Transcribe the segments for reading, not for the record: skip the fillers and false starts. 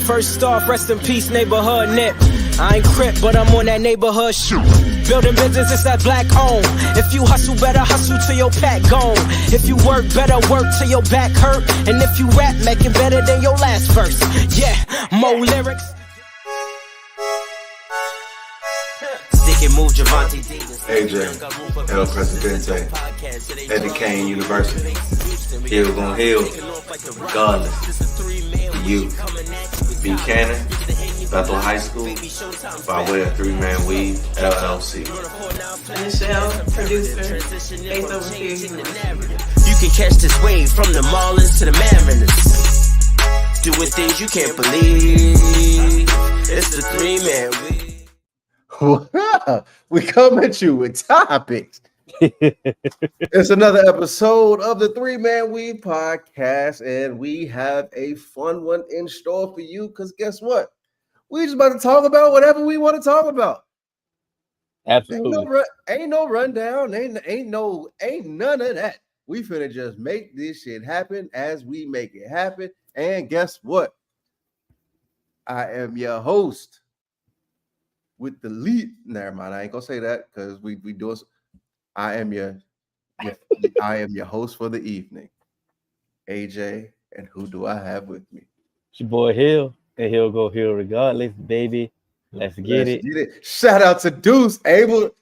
First off, rest in peace, neighborhood nip. I ain't crip, but I'm on that neighborhood shoot. Building business, it's that black owned. If you hustle, better hustle till your pack gone. If you work, better work till your back hurt. And if you rap, make it better than your last verse. Yeah, more lyrics. Stick and move, Javante AJ, El Presidente, at Duquesne University. Hill gon' heal, regardless. You, Buchanan, Bethel High School, by way of 3-Man Weave, LLC. Michelle, producer, Faith Overseer. You can catch this wave from the Marlins to the Mariners. Doing things you can't believe. It's the 3-Man Weave. We come at you with topics. It's another episode of the 3-Man Weave podcast, and we have a fun one in store for you. Because guess what? We just about to talk about whatever we want to talk about. Absolutely. Ain't no rundown. Ain't none of that. We finna just make this shit happen as we make it happen. And guess what? I am your host with the lead. Never mind. I ain't gonna say that because we do it. I am your host for the evening, AJ. And who do I have with me? It's your boy Hill, and he'll go Hill regardless, baby. Let's get it. Shout out to Deuce. Hey,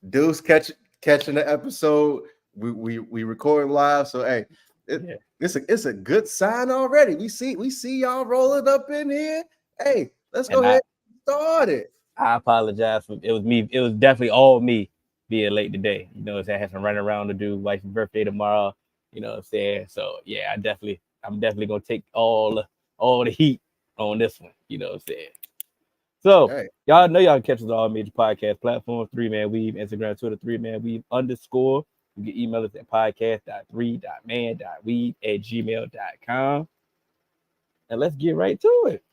Deuce catching the episode. We recording live, so hey, it's a good sign already. We see y'all rolling up in here. Hey, let's go ahead and start it. I apologize for it was me. It was definitely all me being late today. You know, I had some running around to do. Wife's birthday tomorrow. You know what I'm saying? So yeah, I'm definitely gonna take all the heat on this one. You know what I'm saying? So y'all know y'all can catch us on all major podcast platforms, 3-Man Weave, Instagram, Twitter, 3-Man Weave _. You can email us at podcast.3.man.weave@gmail.com. And let's get right to it.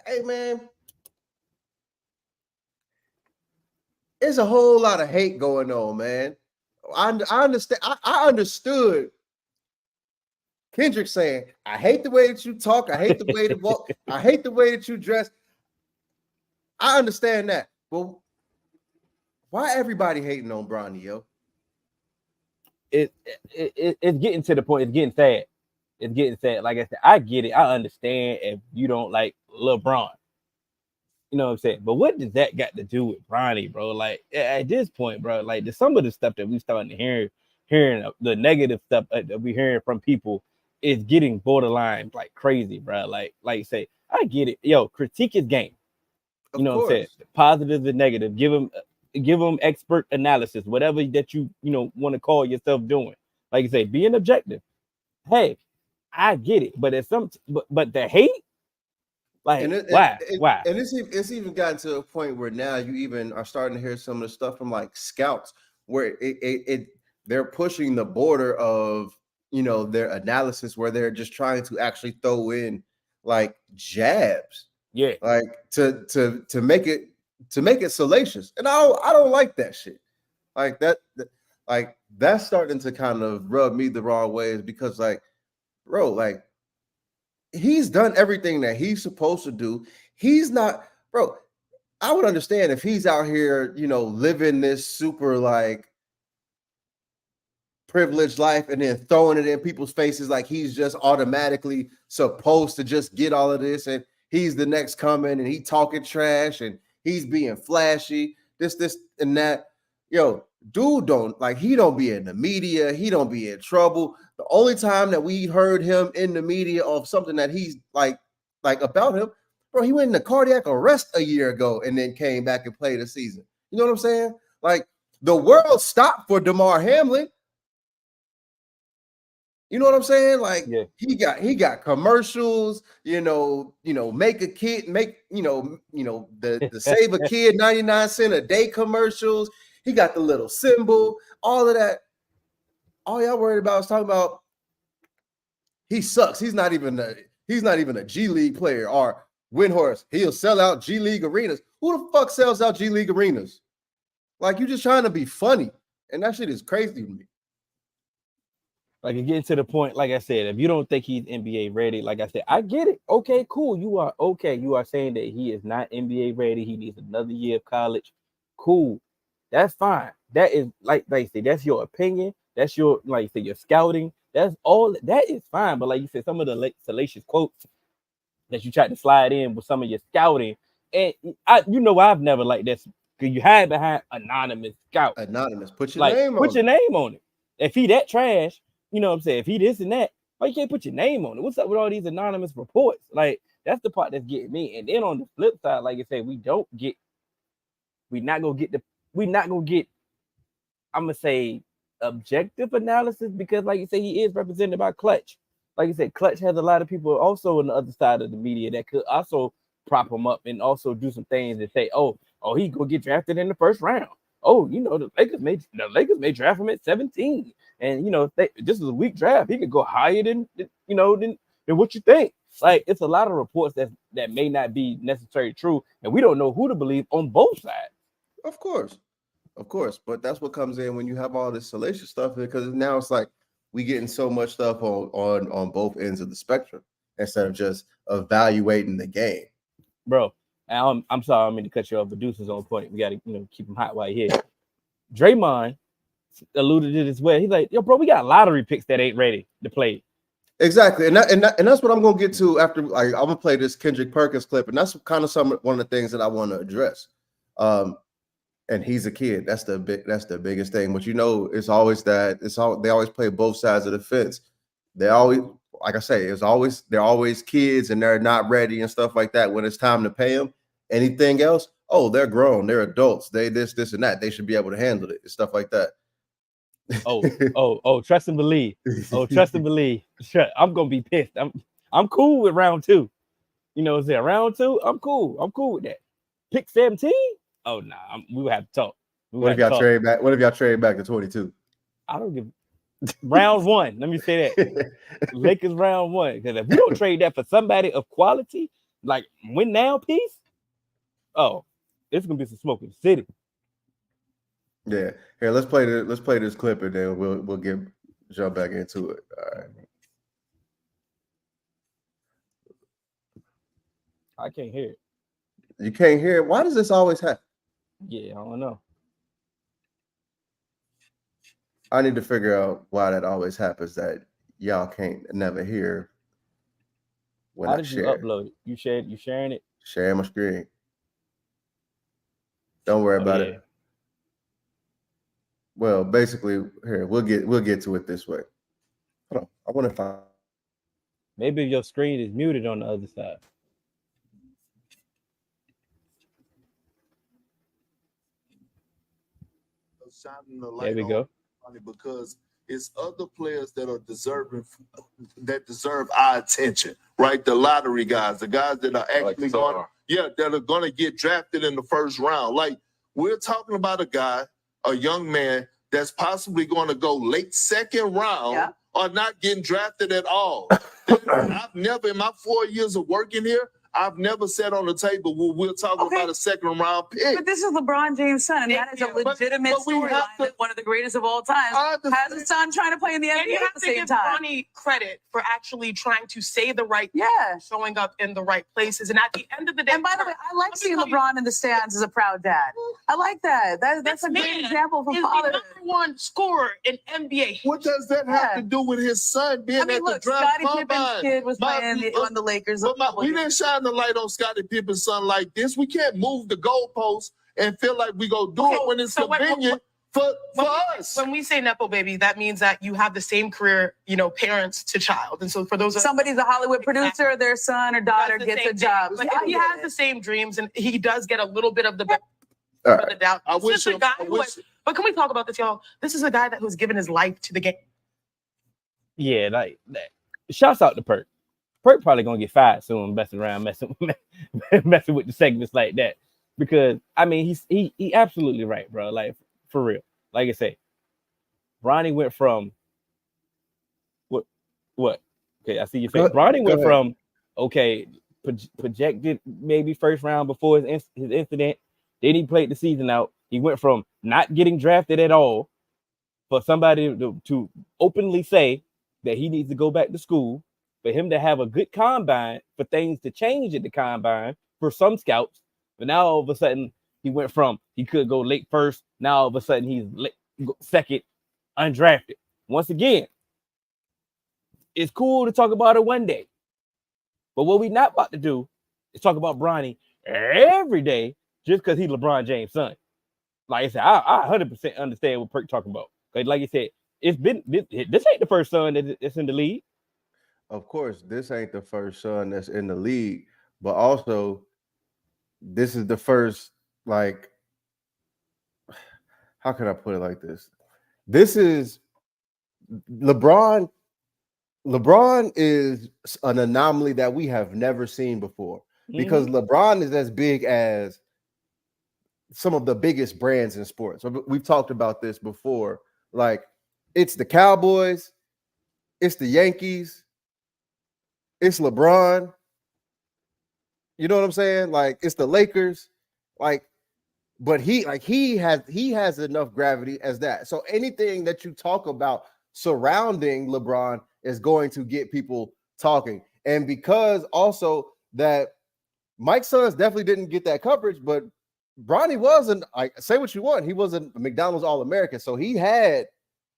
Hey man, there's a whole lot of hate going on, man. I understand. I understood Kendrick saying, I hate the way that you talk. I hate the way that walk. I hate the way that you dress. I understand that. But why everybody hating on Bronny, yo? It's getting to the point. It's getting sad. Like I said, I get it. I understand if you don't like LeBron. You know what I'm saying? But what does that got to do with Bronny, bro? Like at this point, bro, like some of the stuff that we starting to hearing the negative stuff that we hearing from people is getting borderline like crazy, bro. Like say, I get it. Yo, critique his game. You know what I'm saying? Positive and negative. Give him expert analysis, whatever that you want to call yourself doing. Like you say, being objective. Hey, I get it, but but the hate. Like, why? And it's even gotten to a point where now you even are starting to hear some of the stuff from like scouts where they're pushing the border of their analysis where they're just trying to actually throw in like jabs, like to make it salacious. And I don't like that shit. Like that's starting to kind of rub me the wrong way, because like, bro, like, he's done everything that he's supposed to do. He's not, bro. I would understand if he's out here, living this super like privileged life and then throwing it in people's faces like he's just automatically supposed to just get all of this, and he's the next coming, and he talking trash and he's being flashy, this and that. Yo, dude he don't be in the media, he don't be in trouble. The only time that we heard him in the media of something that he's like about him, bro, he went into cardiac arrest a year ago and then came back and played a season. You know what I'm saying? Like, the world stopped for DeMar Hamlin. You know what I'm saying? Like, he got commercials, make a kid, the save a kid 99 cent a day commercials. He got the little symbol, all of that. All y'all worried about is talking about he sucks. He's not even a G League player or Windhorse. He'll sell out G League arenas. Who the fuck sells out G League arenas? Like, you just trying to be funny, and that shit is crazy to me. Like it getting to the point, like I said, if you don't think he's NBA ready, like I said, I get it. Okay, cool. You are okay. You are saying that he is not NBA ready. He needs another year of college. Cool. That's fine. That is like you said, that's your opinion. That's your like you said, your scouting. That's all that is fine. But like you said, some of the salacious quotes that you tried to slide in with some of your scouting, and I've never liked this because you hide behind anonymous scout. Anonymous. Put your Like, name put on your it. name on it. If he that trash, you know what I'm saying? If he this and that, why you can't put your name on it? What's up with all these anonymous reports? Like, that's the part that's getting me. And then on the flip side, like I said, we're not gonna get, I'm gonna say objective analysis because, like you say, he is represented by Clutch. Like you said, Clutch has a lot of people also on the other side of the media that could also prop him up and also do some things and say, oh, he gonna get drafted in the first round. Oh, the Lakers may draft him at 17, and this is a weak draft. He could go higher than what you think. Like, it's a lot of reports that may not be necessarily true, and we don't know who to believe on both sides. Of course, but that's what comes in when you have all this salacious stuff, because now it's like we getting so much stuff on both ends of the spectrum instead of just evaluating the game. Bro, I'm sorry, I mean to cut you off, but Deuce is on point. We got to keep him hot while you're here. Draymond alluded to this way. He's like, yo, bro, we got lottery picks that ain't ready to play. Exactly, and that's what I'm gonna get to after. Like, I'm gonna play this Kendrick Perkins clip, and that's kind of one of the things that I want to address. And he's a kid. That's the biggest thing. But it's always that they always play both sides of the fence. They always, like I say, they're always kids and they're not ready and stuff like that. When it's time to pay them, anything else, oh, they're grown, they're adults, they this and that, they should be able to handle it and stuff like that. Trust and believe. Trust and believe. I'm gonna be pissed. I'm cool with round 2. Round 2, I'm cool. I'm cool with that. Pick 17. Oh no, we would have to talk. What if y'all trade back? What if y'all trade back to 22? I don't give. Round 1. Let me say that. Lakers round 1. Because if we don't trade that for somebody of quality, like win now piece, it's gonna be some smoke in the city. Yeah. Here, let's play this clip and then we'll jump back into it. All right. I can't hear it. You can't hear it? Why does this always happen? Yeah, I don't know. I need to figure out why that always happens, that y'all can't never hear when How I did share. You upload it? You sharing it? Sharing my screen. Don't worry about it. Well, basically, here, we'll get to it this way. Hold on. I want to find. Maybe your screen is muted on the other side. There we go. Because it's other players that are deserve our attention, right? The lottery guys, the guys that are actually that are going to get drafted in the first round. Like, we're talking about a young man that's possibly going to go late second round or not getting drafted at all. I've never, in my 4 years of working here, I've never sat on the table where we're talking about a second round pick. But this is LeBron James' son, and that is a legitimate storyline that one of the greatest of all time has a son trying to play in the NBA at the same time. And you have to give Bronny credit for actually trying to say the right thing, showing up in the right places. And at the end of the day, and by the way, I like seeing LeBron in the stands as a proud dad. I like that. That's a great example of a father. The #1 scorer in NBA. What does that have to do with his son being at the draft Scottie Pippen's kid was playing on the Lakers. We didn't shine the light on Scottie Pippen's son like this. We can't move the goalposts and feel like we go do it when it's convenient for us. When we say Nepo baby, that means that you have the same career, parents to child. And so for those somebody's a Hollywood producer, their son or daughter gets a job. But he has the same dreams, and he does get a little bit of the the doubt. But can we talk about this, y'all? This is a guy who's given his life to the game. Yeah, like that. Shouts out to Perk. Perk probably gonna get fired soon, messing with the segments like that. Because I mean, he absolutely right, bro. Like, for real. Like I say, Bronny went from what? Okay, I see your face. Bronny went from projected maybe first round before his incident. Then he played the season out. He went from not getting drafted at all for somebody to openly say that he needs to go back to school, for him to have a good combine, for things to change at the combine for some scouts. But now all of a sudden he went from he could go late first. Now all of a sudden he's second, undrafted. Once again, it's cool to talk about it one day. But what we not about to do is talk about Bronny every day just because he's LeBron James' son. Like I said, I 100% understand what Perk talking about. Because like you said, this ain't the first son that's in the league. Of course, this ain't the first son that's in the league, but also this is the first, like, how can I put it like this? This is LeBron. LeBron is an anomaly that we have never seen before, because LeBron is as big as some of the biggest brands in sports. We've talked about this before. Like, it's the Cowboys, it's the Yankees, it's LeBron. You know what I'm saying? Like, it's the Lakers. Like, but he has enough gravity as that. So anything that you talk about surrounding LeBron is going to get people talking. And because also that Mike's sons definitely didn't get that coverage, but Bronny wasn't, like, say what you want, he wasn't a McDonald's All-American. So he had,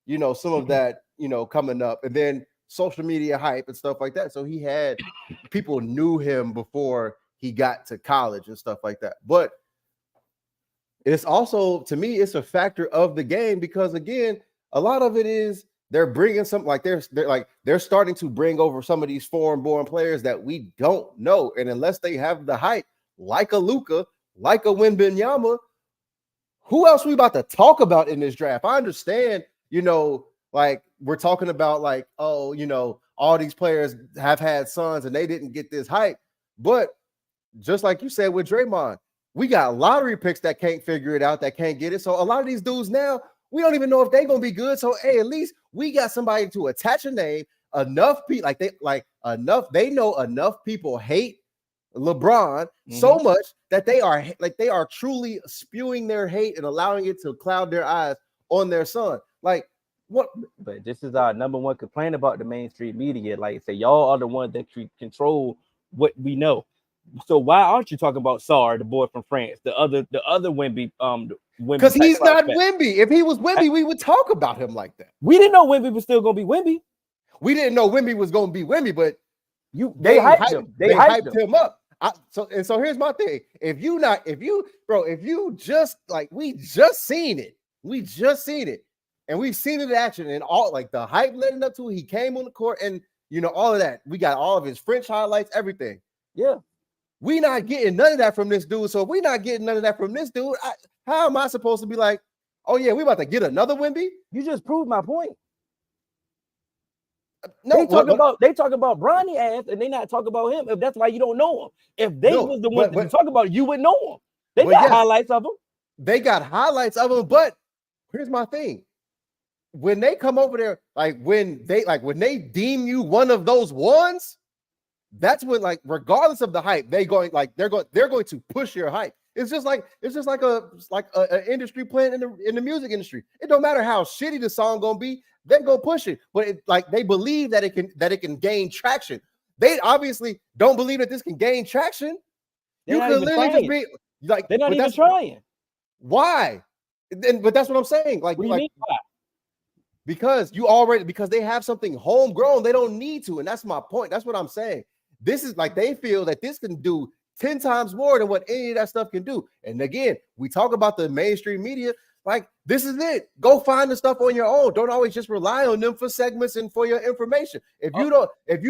you know, some of that, you know, coming up, and then social media hype and stuff like that. So he had people knew him before he got to college and stuff like that. But it's also, to me, it's a factor of the game, because again, a lot of it is they're bringing some, like they're starting to bring over some of these foreign-born players that we don't know, and unless they have the hype, like a Luka, like a Wembanyama, who else we about to talk about in this draft? I understand, you know, like we're talking about like, oh, you know, all these players have had sons and they didn't get this hype, but just like you said with Draymond, we got lottery picks that can't figure it out, that can't get it. So a lot of these dudes now, we don't even know if they're gonna be good. So hey, at least we got somebody to attach a name. Enough people, they know enough people hate LeBron so much that they are truly spewing their hate and allowing it to cloud their eyes on their son. Like, what? But this is our number one complaint about the mainstream media. Like I say, y'all are the ones that control what we know. So why aren't you talking about Sarr, the boy from France, the other Wemby? Because he's not Wemby. If he was Wemby, we would talk about him like that. We didn't know Wemby was still gonna be Wemby. We didn't know Wemby was gonna be Wemby, but they hyped him. They hyped him up. So here's my thing. If you just like, we just seen it, and we've seen it in action, and all like the hype leading up to it, he came on the court, and you know all of that. We got all of his French highlights, everything. Yeah. We not getting none of that from this dude. So if we not getting none of that from this dude, how am I supposed to be like, oh yeah, we about to get another Wemby? You just proved my point. No, they talk about Bronny ass, and they not talk about him. If that's why you don't know him. If they was the one to talk about, you would know him. They got highlights of him. They got highlights of him, but here's my thing. When they come over there, when they deem you one of those ones, that's when, like, regardless of the hype, they're going to push your hype. It's just like an industry playing in the music industry. It don't matter how shitty the song gonna be, they're gonna push it. But they believe that it can gain traction. They obviously don't believe that this can gain traction. You could literally just be like, they're not even trying. Why? But that's what I'm saying. Like, what do you mean why? Because they have something homegrown, they don't need to, and that's my point. That's what I'm saying. This is like, they feel that this can do 10 times more than what any of that stuff can do. And again, we talk about the mainstream media, like, this is it. Go find the stuff on your own. Don't always just rely on them for segments and for your information. If you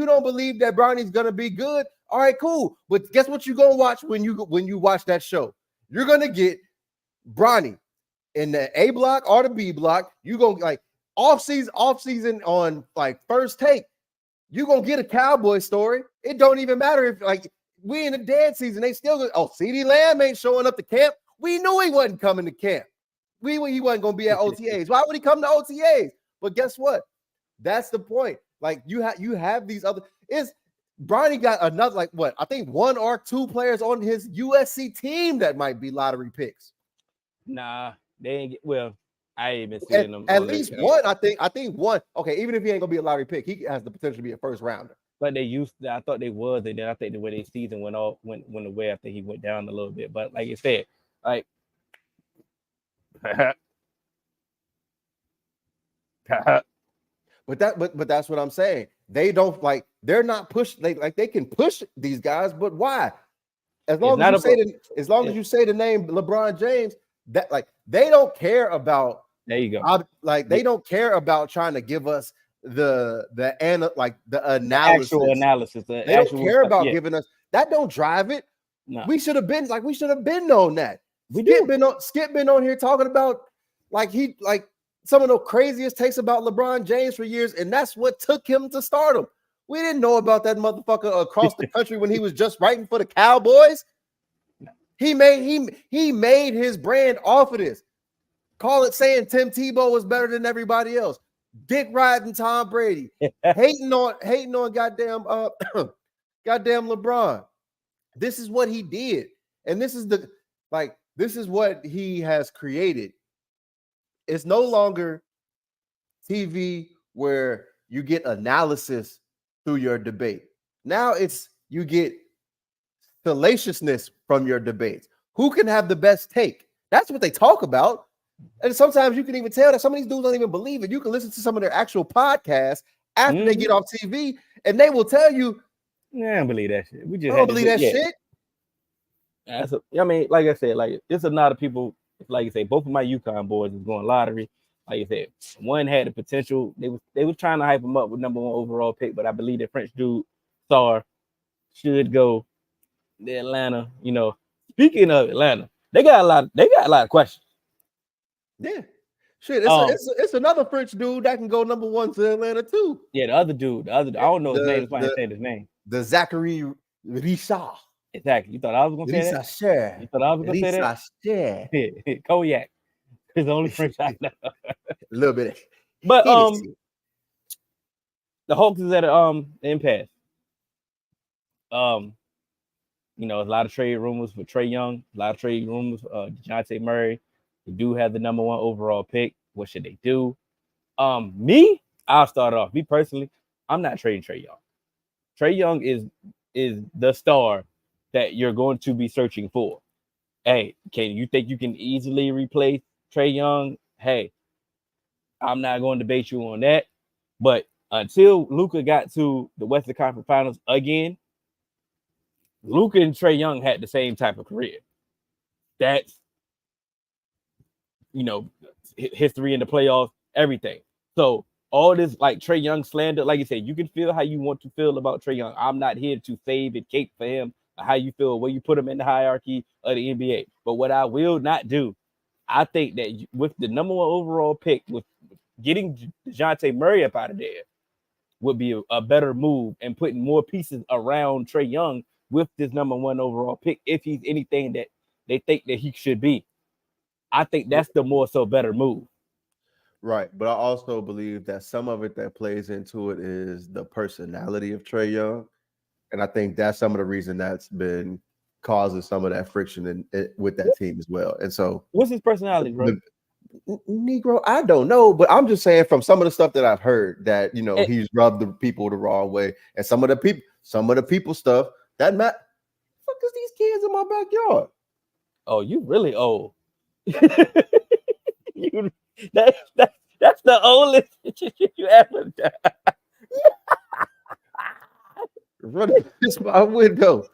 don't believe that Bronny's gonna be good, all right, cool. But guess what you're gonna watch when you watch that show? You're gonna get Bronny in the A block or the B block. You're gonna, like, off season on, like, First Take. You're gonna get a Cowboy story. It don't even matter if, like, we in the dead season, they still go, oh, CeeDee Lamb ain't showing up to camp. We knew he wasn't coming to camp. He wasn't gonna be at OTAs. Why would he come to OTAs? But guess what? That's the point. Like, you have these other, Bronny got another, like, what? I think 1 or 2 players on his USC team that might be lottery picks. Nah, they ain't get, well, I ain't been seeing them. At least one, I think one. Okay, even if he ain't gonna be a lottery pick, he has the potential to be a first rounder. But I thought they was, and then I think the way their season went away after he went down a little bit. But like you said, like but that's what I'm saying. They don't like, they're not push, they can push these guys, but why? As long as you say the name LeBron James, that like they don't care about. There you go. They don't care about trying to give us the analysis. Actual analysis. They don't care about giving us that. Don't drive it. No. We should have been on that. Skip been on here talking about some of the craziest takes about LeBron James for years, and that's what took him to stardom. We didn't know about that motherfucker across the country when he was just writing for the Cowboys. He made his brand off of this. Call it saying Tim Tebow was better than everybody else. Dick riding Tom Brady. hating on goddamn LeBron. This is what he did. And this is what he has created. It's no longer TV where you get analysis through your debate. Now you get fallaciousness from your debates. Who can have the best take? That's what they talk about. And sometimes you can even tell that some of these dudes don't even believe it. You can listen to some of their actual podcasts after they get off TV, and they will tell you, I don't believe that shit. We just don't believe that shit. I mean, like I said, like it's a lot of people. Like you say, both of my UConn boys is going lottery. Like you said, one had the potential. They was trying to hype him up with #1 overall pick, but I believe that French dude Star should go to Atlanta. You know, speaking of Atlanta, they got a lot of questions. Yeah, shit. It's another French dude that can go #1 to Atlanta too. Yeah, the other dude, I don't know his name. That's why I ain't saying his name. The Zachary Richard. Exactly. You thought I was gonna say that? Sure. You thought I was gonna say that? Sure. Cognac. It's the only French I know. A little bit. But the Hawks is at an impasse. You know, a lot of trade rumors for Trae Young, a lot of trade rumors. DeJounte Murray. They do have the #1 overall pick. What should they do? I'll start off. Me personally, I'm not trading Trae Young. Trae Young is the star that you're going to be searching for. Hey, you think you can easily replace Trae Young? Hey, I'm not going to debate you on that. But until Luka got to the Western Conference Finals again, Luka and Trae Young had the same type of career. That's, you know, history in the playoffs, everything. So all this like Trae Young slander, like you said, you can feel how you want to feel about Trae Young. I'm not here to save and cape for him, or how you feel, where you put him in the hierarchy of the NBA. But what I will not do, I think that with the #1 overall pick, with getting DeJounte Murray up out of there, would be a better move, and putting more pieces around Trae Young with this #1 overall pick, if he's anything that they think that he should be. I think that's the more so better move. Right. But I also believe that some of it that plays into it is the personality of Trae Young. And I think that's some of the reason that's been causing some of that friction with that team as well. And so what's his personality, bro? Negro, I don't know, but I'm just saying from some of the stuff that I've heard that, you know, he's rubbed the people the wrong way. And some of the people stuff that fuck is these kids in my backyard? Oh, you really old. That's the oldest you ever done. Running past my window.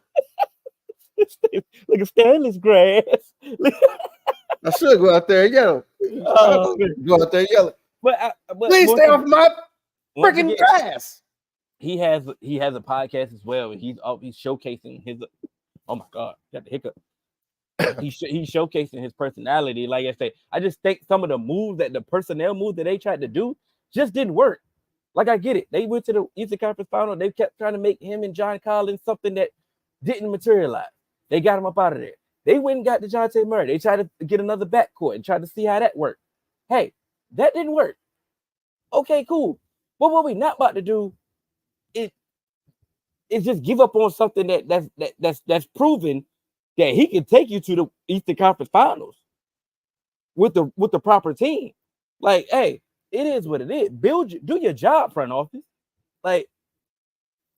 Like a stainless grass. I should go out there and yell. Go out there and yell. But please stay off my freaking grass. He has a podcast as well, and he's showcasing his. Oh my God, got the hiccup. He's showcasing his personality. Like I say, I just think some of the personnel moves that they tried to do just didn't work. Like, I get it. They went to the Eastern Conference Final. They kept trying to make him and John Collins something that didn't materialize. They got him up out of there. They went and got DeJounte Murray. They tried to get another backcourt and tried to see how that worked. Hey, that didn't work. Okay, cool. But what we not about to do is just give up on something that's proven that he can take you to the Eastern Conference Finals with the proper team. Like, hey, it is what it is. Do your job, front office. Like,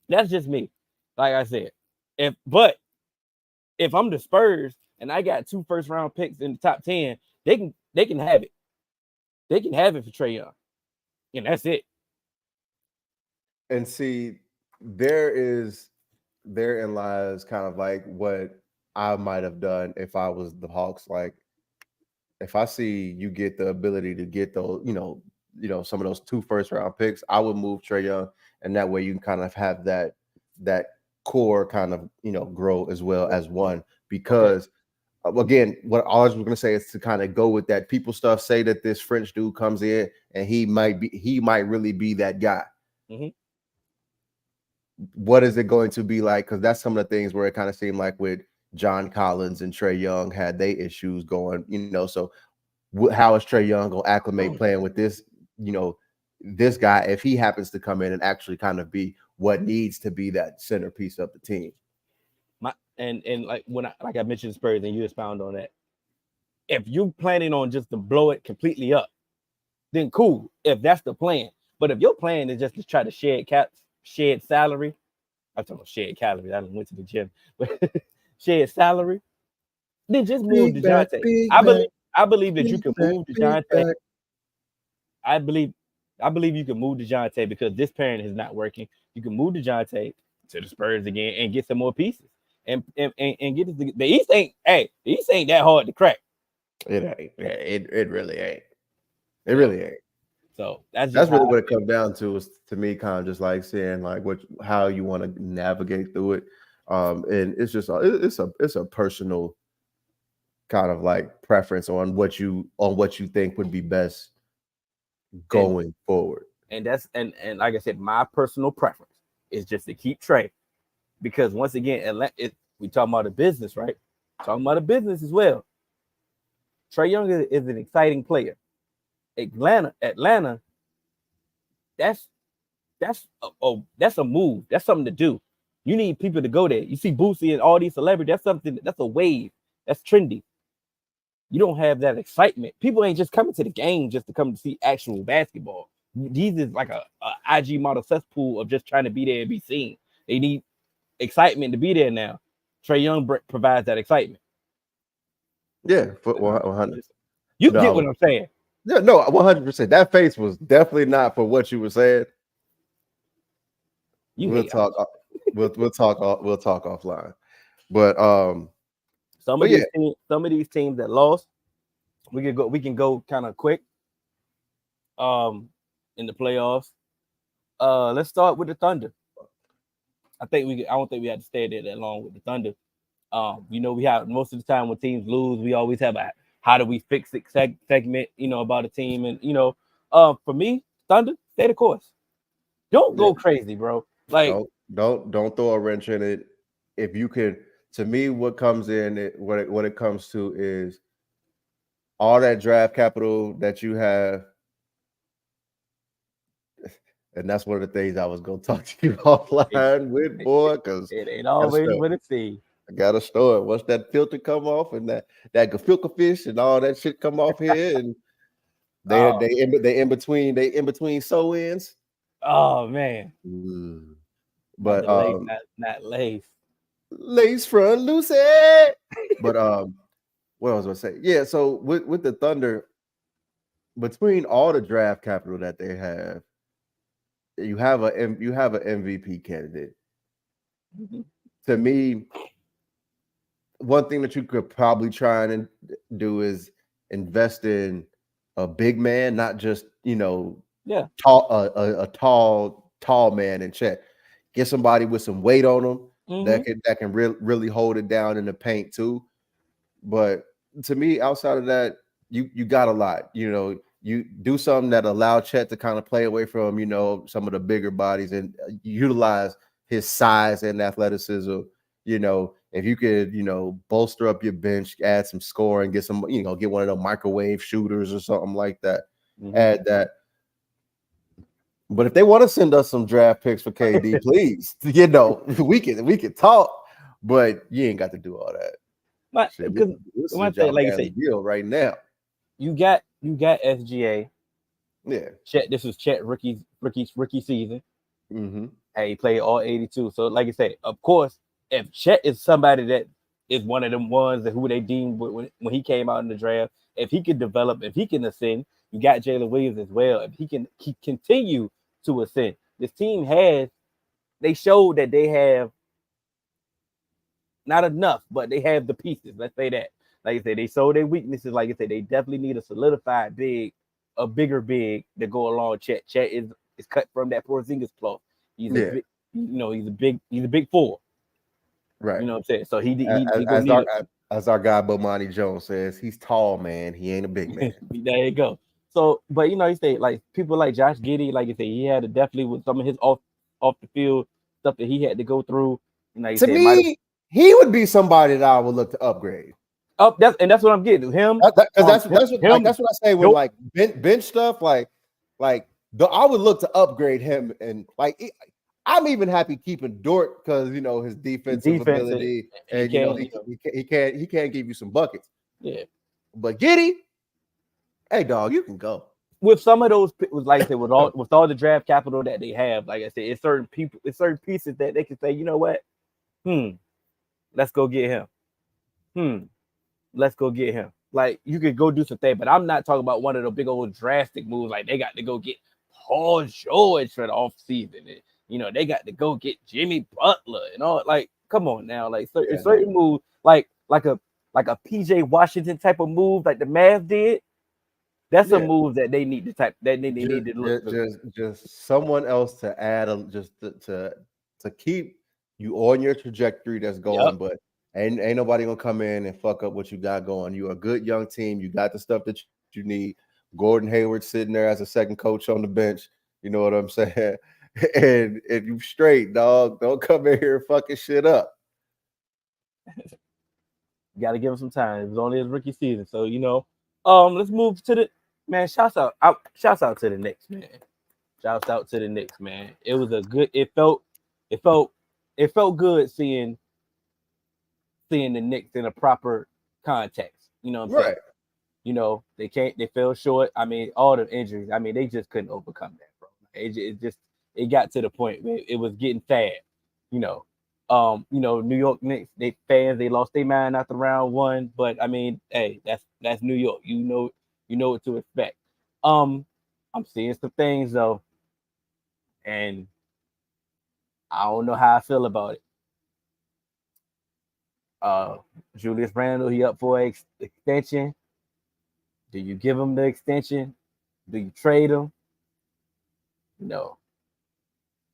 that's just me. Like I said, if I'm the Spurs and I got 2 first-round picks in the top 10, they can have it. They can have it for Trae Young, and that's it. And see, therein lies kind of like what I might have done if I was the Hawks. Like, if I see you get the ability to get those, some of those 2 first-round picks, I would move Trae Young, and that way you can kind of have that core kind of grow as well as one. Because again, what I was going to say is to kind of go with that people stuff. Say that this French dude comes in and he might really be that guy. Mm-hmm. What is it going to be like? Because that's some of the things where it kind of seemed like with John Collins and Trae Young had they issues going, so how is Trae Young going to acclimate playing with this, this guy, if he happens to come in and actually kind of be what needs to be that centerpiece of the team? And like I mentioned Spurs, and you expound on that. If you're planning on just to blow it completely up, then cool. If that's the plan, but if your plan is just to try to shed salary, I'm talking about shed calories. I went to the gym, but shed salary, then just move DeJounte. I believe that you can move DeJounte. I believe you can move DeJounte because this pairing is not working. You can move DeJounte to the Spurs again and get some more pieces. And get the East ain't that hard to crack. It ain't. It really ain't. It really ain't. So that's really what it comes down to, is to me kind of just like saying like how you want to navigate through it. And it's just it's a personal kind of like preference on what you think would be best going forward. And that's and like I said, my personal preference is just to keep Trae. Because once again, we talking about a business, right? Talking about a business as well. Trae Young is an exciting player. Atlanta, that's a move. That's something to do. You need people to go there. You see Boosie and all these celebrities. That's a wave. That's trendy. You don't have that excitement. People ain't just coming to the game just to come to see actual basketball. These is like a IG model cesspool of just trying to be there and be seen. They need excitement to be there now. Trae Young provides that excitement. Yeah, for 100. You get what I'm saying? Yeah, no, 100%. That face was definitely not for what you were saying. We'll talk offline. But some of these teams that lost, we can go kind of quick. In the playoffs. Let's start with the Thunder. I don't think we had to stay there that long with the Thunder. We have most of the time when teams lose, we always have a how do we fix it segment, about a team. And for me, Thunder, stay the course. Don't go crazy, bro. Like don't throw a wrench in it. If you could, to me, what comes in what it comes to is all that draft capital that you have. And that's one of the things I was going to talk to you offline with, boy, because it ain't always what it seems. I got to store it. Once that filter come off and that gefilte fish and all that shit come off here, and they in between sew ins. Oh man, but not lace front loose. But what I was going to say, yeah. So with the Thunder, between all the draft capital that they have, you have an MVP candidate. Mm-hmm. To me, one thing that you could probably try and do is invest in a big man, not just tall man in check. Get somebody with some weight on them that can really hold it down in the paint too. But to me, outside of that, you got a lot. You do something that allow Chet to kind of play away from, some of the bigger bodies and utilize his size and athleticism. If you could, bolster up your bench, add some scoring, get some, get one of those microwave shooters or something like that. Add that. But if they want to send us some draft picks for KD, please, we can talk, but you ain't got to do all that. Because like you say, deal right now. You got SGA, Yeah. Chet, this was Chet rookie season. Mm-hmm. And he played all 82. So, like I said, of course, if Chet is somebody that is one of them ones that who they deemed when he came out in the draft, if he can develop, if he can ascend, you got Jalen Williams as well. If he can continue to ascend, this team they showed that they have not enough, but they have the pieces. Let's say that. Like I said, they showed their weaknesses. Like I said, they definitely need a solidified a bigger big to go along. Chet is cut from that Porzingis cloth. He's a big, he's a big four. Right. You know what I'm saying? So he as our guy Bomani Jones says, he's tall, man. He ain't a big man. There you go. So, but he said like people like Josh Giddey, like you said, he had to definitely with some of his off the field stuff that he had to go through. To me, he would be somebody that I would look to upgrade. That's what I'm getting him. That's what I say with like bench stuff. Like I would look to upgrade him, and like I'm even happy keeping Dort because his defensive ability, and he can't give you some buckets. Yeah, but Giddey, hey dog, you can go. With some of those, like I said, with all the draft capital that they have, like I said, it's certain pieces that they can say, you know what, let's go get him. Let's go get him. Like you could go do some things, but I'm not talking about one of the big old drastic moves. Like they got to go get Paul George for the offseason. And, they got to go get Jimmy Butler and all. Like, come on now. Like certain moves, like a PJ Washington type of move, like the Mavs did. That's a move that they need to look. Just someone else to add, to keep you on your trajectory that's going, but. Ain't nobody gonna come in and fuck up what you got going. You're a good young team. You got the stuff that you need. Gordon Hayward sitting there as a second coach on the bench. You know what I'm saying? And you straight, dog. Don't come in here fucking shit up. You got to give him some time. It was only his rookie season, so let's move to the man. Shouts out to the Knicks, man. Shouts out to the Knicks, man. It was a good. It felt good seeing the Knicks in a proper context. You know what I'm saying? They fell short. I mean, all the injuries. I mean, they just couldn't overcome that, bro. It got to the point where it was getting sad. New York Knicks, they lost their mind after round one, but I mean, hey, that's New York. You know what to expect. I'm seeing some things though, and I don't know how I feel about it. Julius Randle, he up for an extension. Do you give him the extension? Do you trade him? No.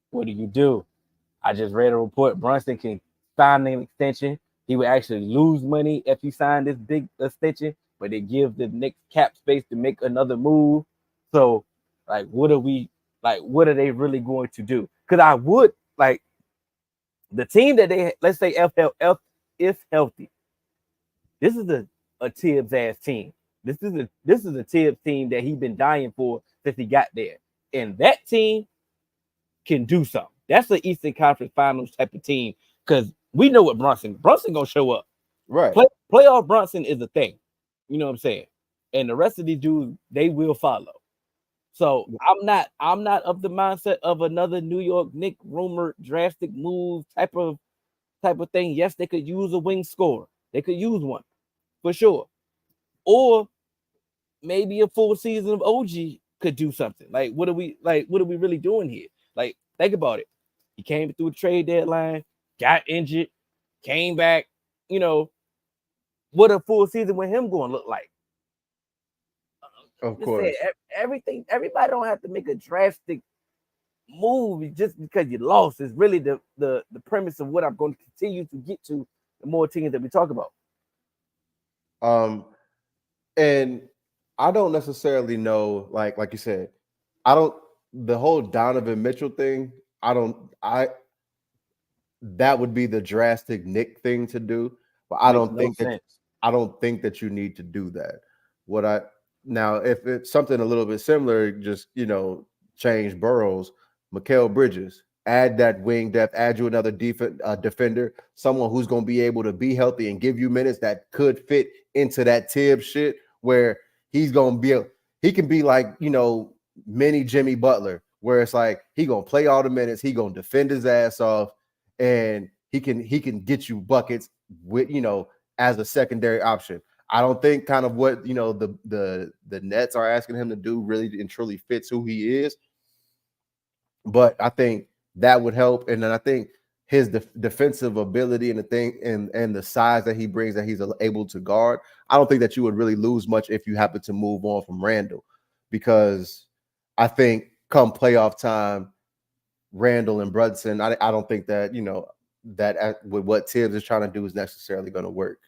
What do you do? I just read a report. Brunson can sign an extension. He would actually lose money if he signed this big extension, but they give the Knicks cap space to make another move. So, like, what are they really going to do? Because I would like the team that let's say FL is healthy. This is a Tibbs ass team. This is a Tibbs team that he's been dying for since he got there. And that team can do something. That's the Eastern Conference Finals type of team because we know what Brunson gonna show up. Right. Playoff Brunson is a thing. You know what I'm saying? And the rest of these dudes, they will follow. So I'm not of the mindset of another New York Knicks rumored drastic move type of thing. Yes, they could use a wing scorer. They could use one for sure. Or maybe a full season of OG could do something. Like, what are we really doing here? Like, think about it. He came through a trade deadline, got injured, came back. What a full season with him going to look like. Of course. Everybody don't have to make a drastic move just because you lost. Is really the premise of what I'm going to continue to get to the more teams that we talk about. And I don't necessarily know, like you said, the whole Donovan Mitchell thing, that would be the drastic Nick thing to do, but I don't think that you need to do that. Now, if it's something a little bit similar, just change Burrows, Mikal Bridges, add that wing depth, add you another defender, someone who's going to be able to be healthy and give you minutes that could fit into that Tibbs shit, where he can be like mini Jimmy Butler, where it's like he gonna play all the minutes, he gonna defend his ass off, and he can get you buckets with as a secondary option. I don't think kind of what the Nets are asking him to do really and truly fits who he is, but I think that would help. And then I think his defensive ability and the thing and the size that he brings that he's able to guard, I don't think that you would really lose much if you happen to move on from Randall, because I think come playoff time, Randall and Brunson, I don't think that that with what Tibbs is trying to do is necessarily going to work.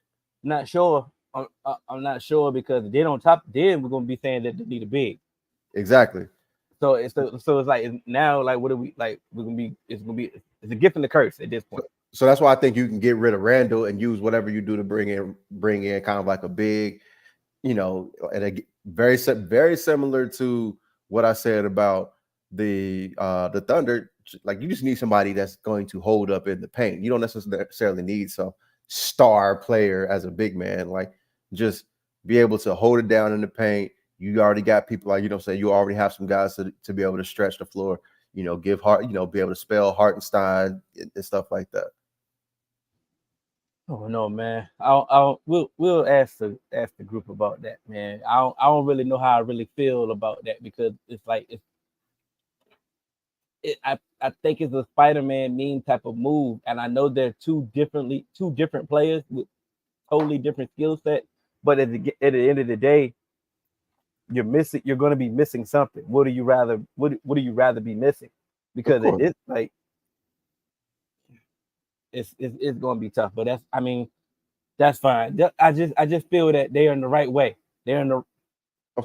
Not sure. I'm not sure, because then on top, then we're gonna be saying that they need a big. Exactly. So it's like now, like, what are we like? It's a gift and a curse at this point. So that's why I think you can get rid of Randall and use whatever you do to bring in kind of like a big, and very similar to what I said about the Thunder. Like, you just need somebody that's going to hold up in the paint. You don't necessarily need some star player as a big man. Like, just be able to hold it down in the paint. You already got people like, you already have some guys to be able to stretch the floor, give Hart, be able to spell Hartenstein and stuff like that. Oh no, man. We'll ask the group about that, man. I don't really know how I really feel about that, because it's like I think it's a Spider-Man meme type of move, and I know they're two different players with totally different skill set, but at the end of the day, you're going to be missing something. What do you rather be missing? Because it's like it's going to be tough, but that's fine. I just feel that they're in the right way. They're in the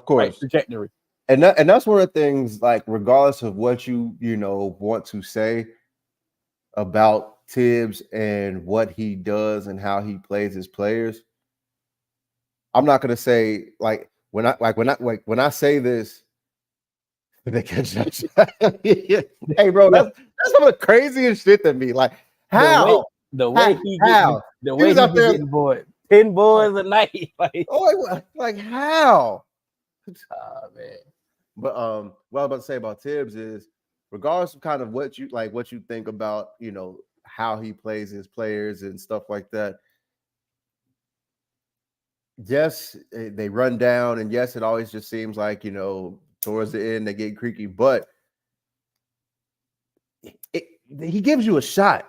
right trajectory. And that's one of the things, like, regardless of what you want to say about Tibbs and what he does and how he plays his players, I'm not gonna say when I say this, they can judge. Hey, bro, that's some of the craziest shit to me. Like, how the way he's getting bored, 10 boys a night. Like how? Oh man. But what I was about to say about Tibbs is, regardless of kind of what you think about, how he plays his players and stuff like that. Yes, they run down, and yes, it always just seems like, towards the end they get creaky, but he gives you a shot.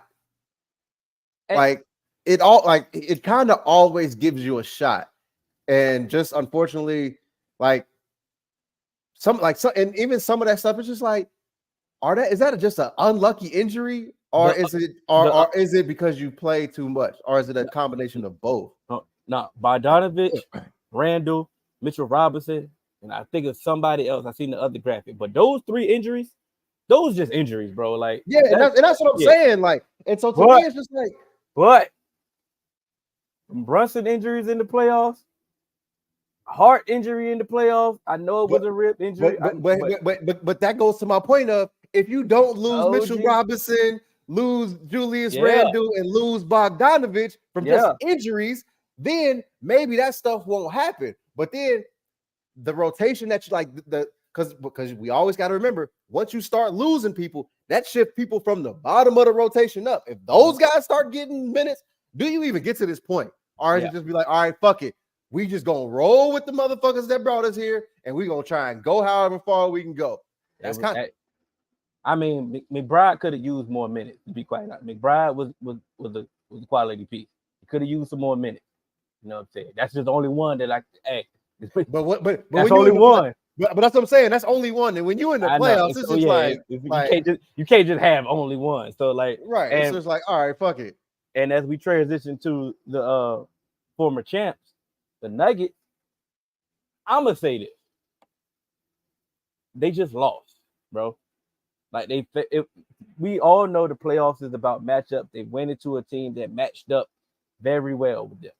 It kind of always gives you a shot, and just unfortunately, and even some of that stuff is just like, is that just an unlucky injury, or is it because you play too much, or is it a combination of both? No, Bogdanovich, Randall, Mitchell Robinson, and I think it's somebody else. I seen the other graphic, but those 3 injuries, those just injuries, bro. Like, that's what I'm saying. Like, and so to me, it's just like, what? Brunson injuries in the playoffs, heart injury in the playoffs. I know it was a rib injury, but that goes to my point of, if you don't lose Mitchell Robinson, lose Julius Randle, and lose Bogdanovich from just injuries, then maybe that stuff won't happen. But then the rotation that you because we always got to remember, once you start losing people, that shifts people from the bottom of the rotation up. If those guys start getting minutes, do you even get to this point? Or is it just be like, all right, fuck it, we just gonna roll with the motherfuckers that brought us here, and we gonna try and go however far we can go? That's kind of. I mean, McBride could have used more minutes, to be quite honest. McBride was a quality piece. He could have used some more minutes. You know what I'm saying? That's just the only one that But that's only one. But that's what I'm saying. That's only one. And when you're in the playoffs, it's just you can't just have only one. So right. And, so it's like, all right, fuck it. And as we transition to the former champs, the Nuggets, I'm gonna say this: they just lost, bro. Like, we all know the playoffs is about matchup. They went into a team that matched up very well with them,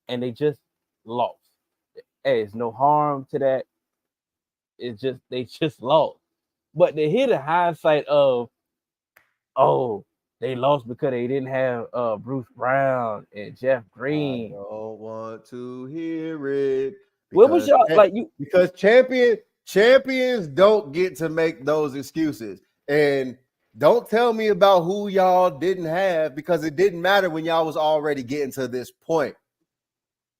and they just lost. There's no harm to that. It's just they just lost. But to hear the hindsight of, they lost because they didn't have Bruce Brown and Jeff Green. I don't want to hear it. What was y'all like? Because champion champions don't get to make those excuses. And don't tell me about who y'all didn't have, because it didn't matter when y'all was already getting to this point.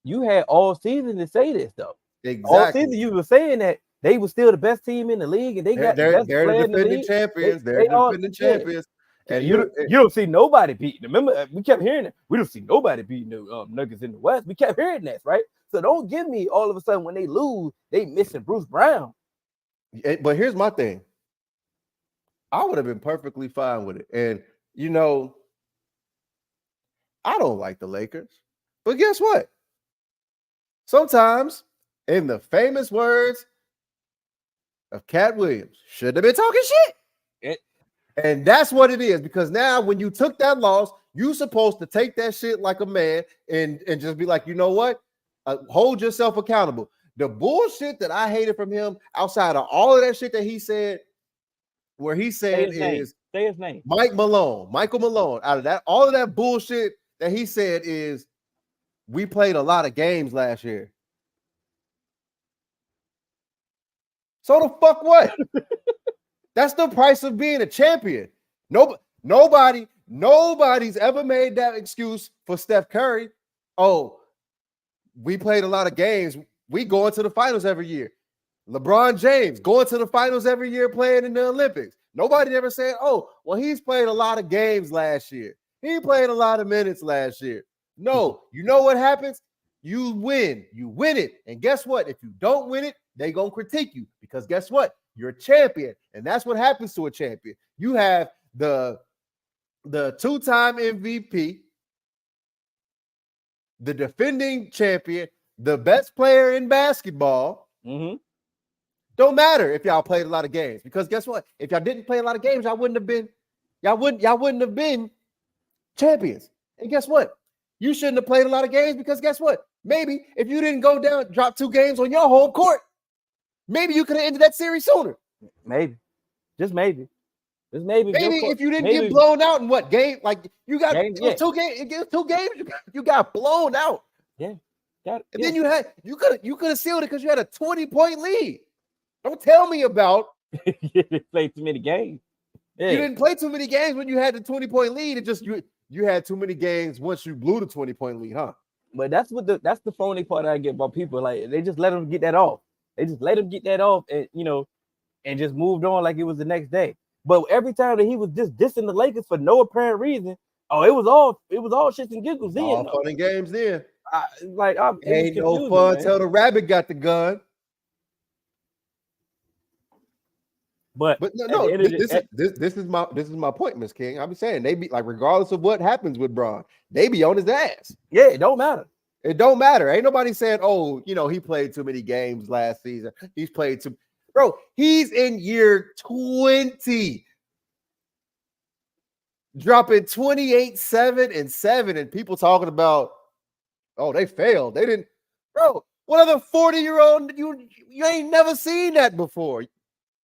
You had all season to say this, though. Exactly. All season you were saying that they were still the best team in the league, and they got the best player in the league. Champions. They're defending champions. And you don't see nobody beating them. Remember, we kept hearing it. We don't see nobody beating the Nuggets in the West. We kept hearing that, right? So don't give me all of a sudden when they lose, they missing Bruce Brown. But here's my thing. I would have been perfectly fine with it. And, I don't like the Lakers. But guess what? Sometimes, in the famous words of Cat Williams, shouldn't have been talking shit. And that's what it is, because now when you took that loss, you're supposed to take that shit like a man and just be like, you know what? Hold yourself accountable. The bullshit that I hated from him, outside of all of that shit that he said, where he said is say his name. Michael Malone. Out of that, all of that bullshit that he said is, we played a lot of games last year. So the fuck what? That's the price of being a champion. Nobody's ever made that excuse for Steph Curry. Oh, we played a lot of games. We go into the finals every year. LeBron James going to the finals every year, playing in the Olympics. Nobody ever said, oh, well, he's played a lot of games last year. He played a lot of minutes last year. No, you know what happens? You win. You win it. And guess what? If you don't win it, they're going to critique you, because guess what? You're a champion. And that's what happens to a champion. You have the two-time MVP, the defending champion, the best player in basketball. Mm-hmm. Don't matter if y'all played a lot of games, because guess what? If y'all didn't play a lot of games, y'all wouldn't have been champions. And guess what? You shouldn't have played a lot of games, because guess what? Maybe if you didn't go down, drop 2 games on your home court, maybe you could have ended that series sooner. Maybe. Just maybe. Maybe if you didn't get blown out in what game? Like you got 2 games, you got blown out. Yeah. Then you could have sealed it because you had a 20-point lead. Don't tell me about you didn't play too many games. Yeah. You didn't play too many games when you had the 20-point lead. It just you had too many games once you blew the 20-point lead, huh? But that's the phony part I get about people. Like, they just let them get that off. They just let him get that off, and and just moved on like it was the next day. But every time that he was just dissing the Lakers for no apparent reason, it was all shits and giggles then. All fun and games then. Ain't no fun till the rabbit got the gun. But no, this is my point, Miss King. I'm saying they be like, regardless of what happens with Bron, they be on his ass. Yeah, it don't matter. It don't matter. Ain't nobody saying, oh, he played too many games last season. He's played too. Bro, he's in year 20. Dropping 28, 7, and 7. And people talking about, oh, they failed. They didn't. Bro, what other 40-year-old you ain't never seen that before.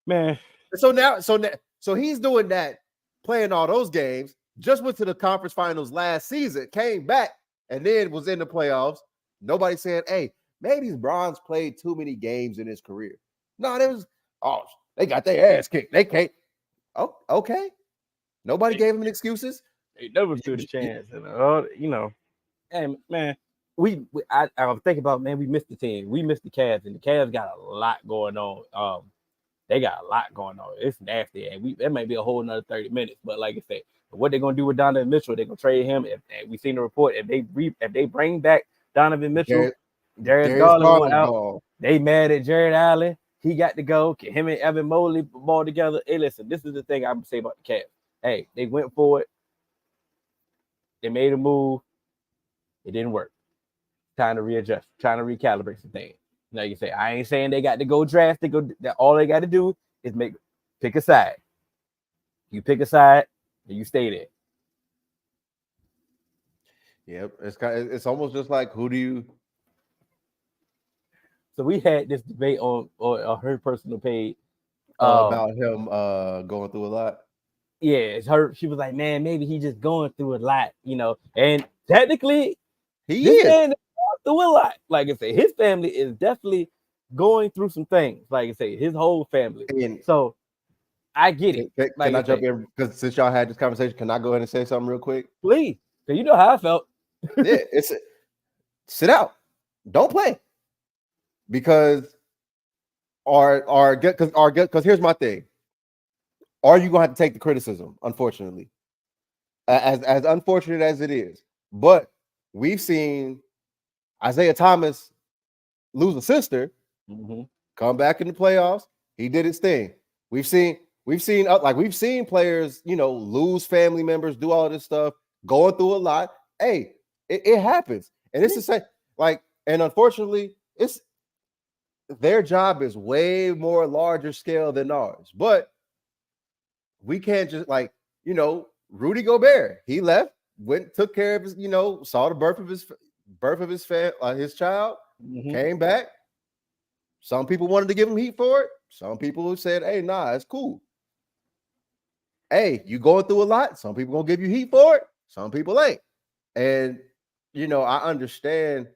Man. So he's doing that, playing all those games, just went to the conference finals last season, came back, and then was in the playoffs. Nobody said, hey, maybe Bron's played too many games in his career. No, they got their ass kicked. They can't. Oh, okay. Nobody gave him any excuses. They never stood a chance. And man, I was thinking about, man, we missed the team. We missed the Cavs, and the Cavs got a lot going on. They got a lot going on. It's nasty, and it might be a whole another 30 minutes. But like I said, what they're gonna do with Donovan Mitchell? They're gonna trade him. If we seen the report, if they bring back Donovan Mitchell, Darius Garland went out. They mad at Jared Allen. He got to go. Him and Evan Mobley ball together. Hey, listen, this is the thing I'm gonna say about the Cavs. Hey, they went for it. They made a move. It didn't work. Time to readjust. Trying to recalibrate some things. You say, I ain't saying they got to go draft. All they got to do is pick a side. You pick a side and you stay there. Yep, it's almost just like, who do you? So we had this debate on her personal page about him going through a lot. Yeah, it's her. She was like, man, maybe he just going through a lot, And technically, he is going through a lot. Like I said, his family is definitely going through some things. Like I say, his whole family. And So I get it. can I jump in? Because since y'all had this conversation, can I go ahead and say something real quick? Please, because you know how I felt. Yeah, sit out, don't play, because because here's my thing: are you gonna have to take the criticism? Unfortunately, as unfortunate as it is, but we've seen Isaiah Thomas lose a sister, come back in the playoffs. He did his thing. We've seen players, lose family members, do all this stuff, going through a lot. Hey, it happens, and it's the same. And unfortunately, it's their job is way more larger scale than ours. But we can't just Rudy Gobert. He left, took care of his, saw the birth of his child, came back. Some people wanted to give him heat for it. Some people said, "Hey, nah, it's cool." Hey, you going through a lot. Some people gonna give you heat for it. Some people ain't. And I understand.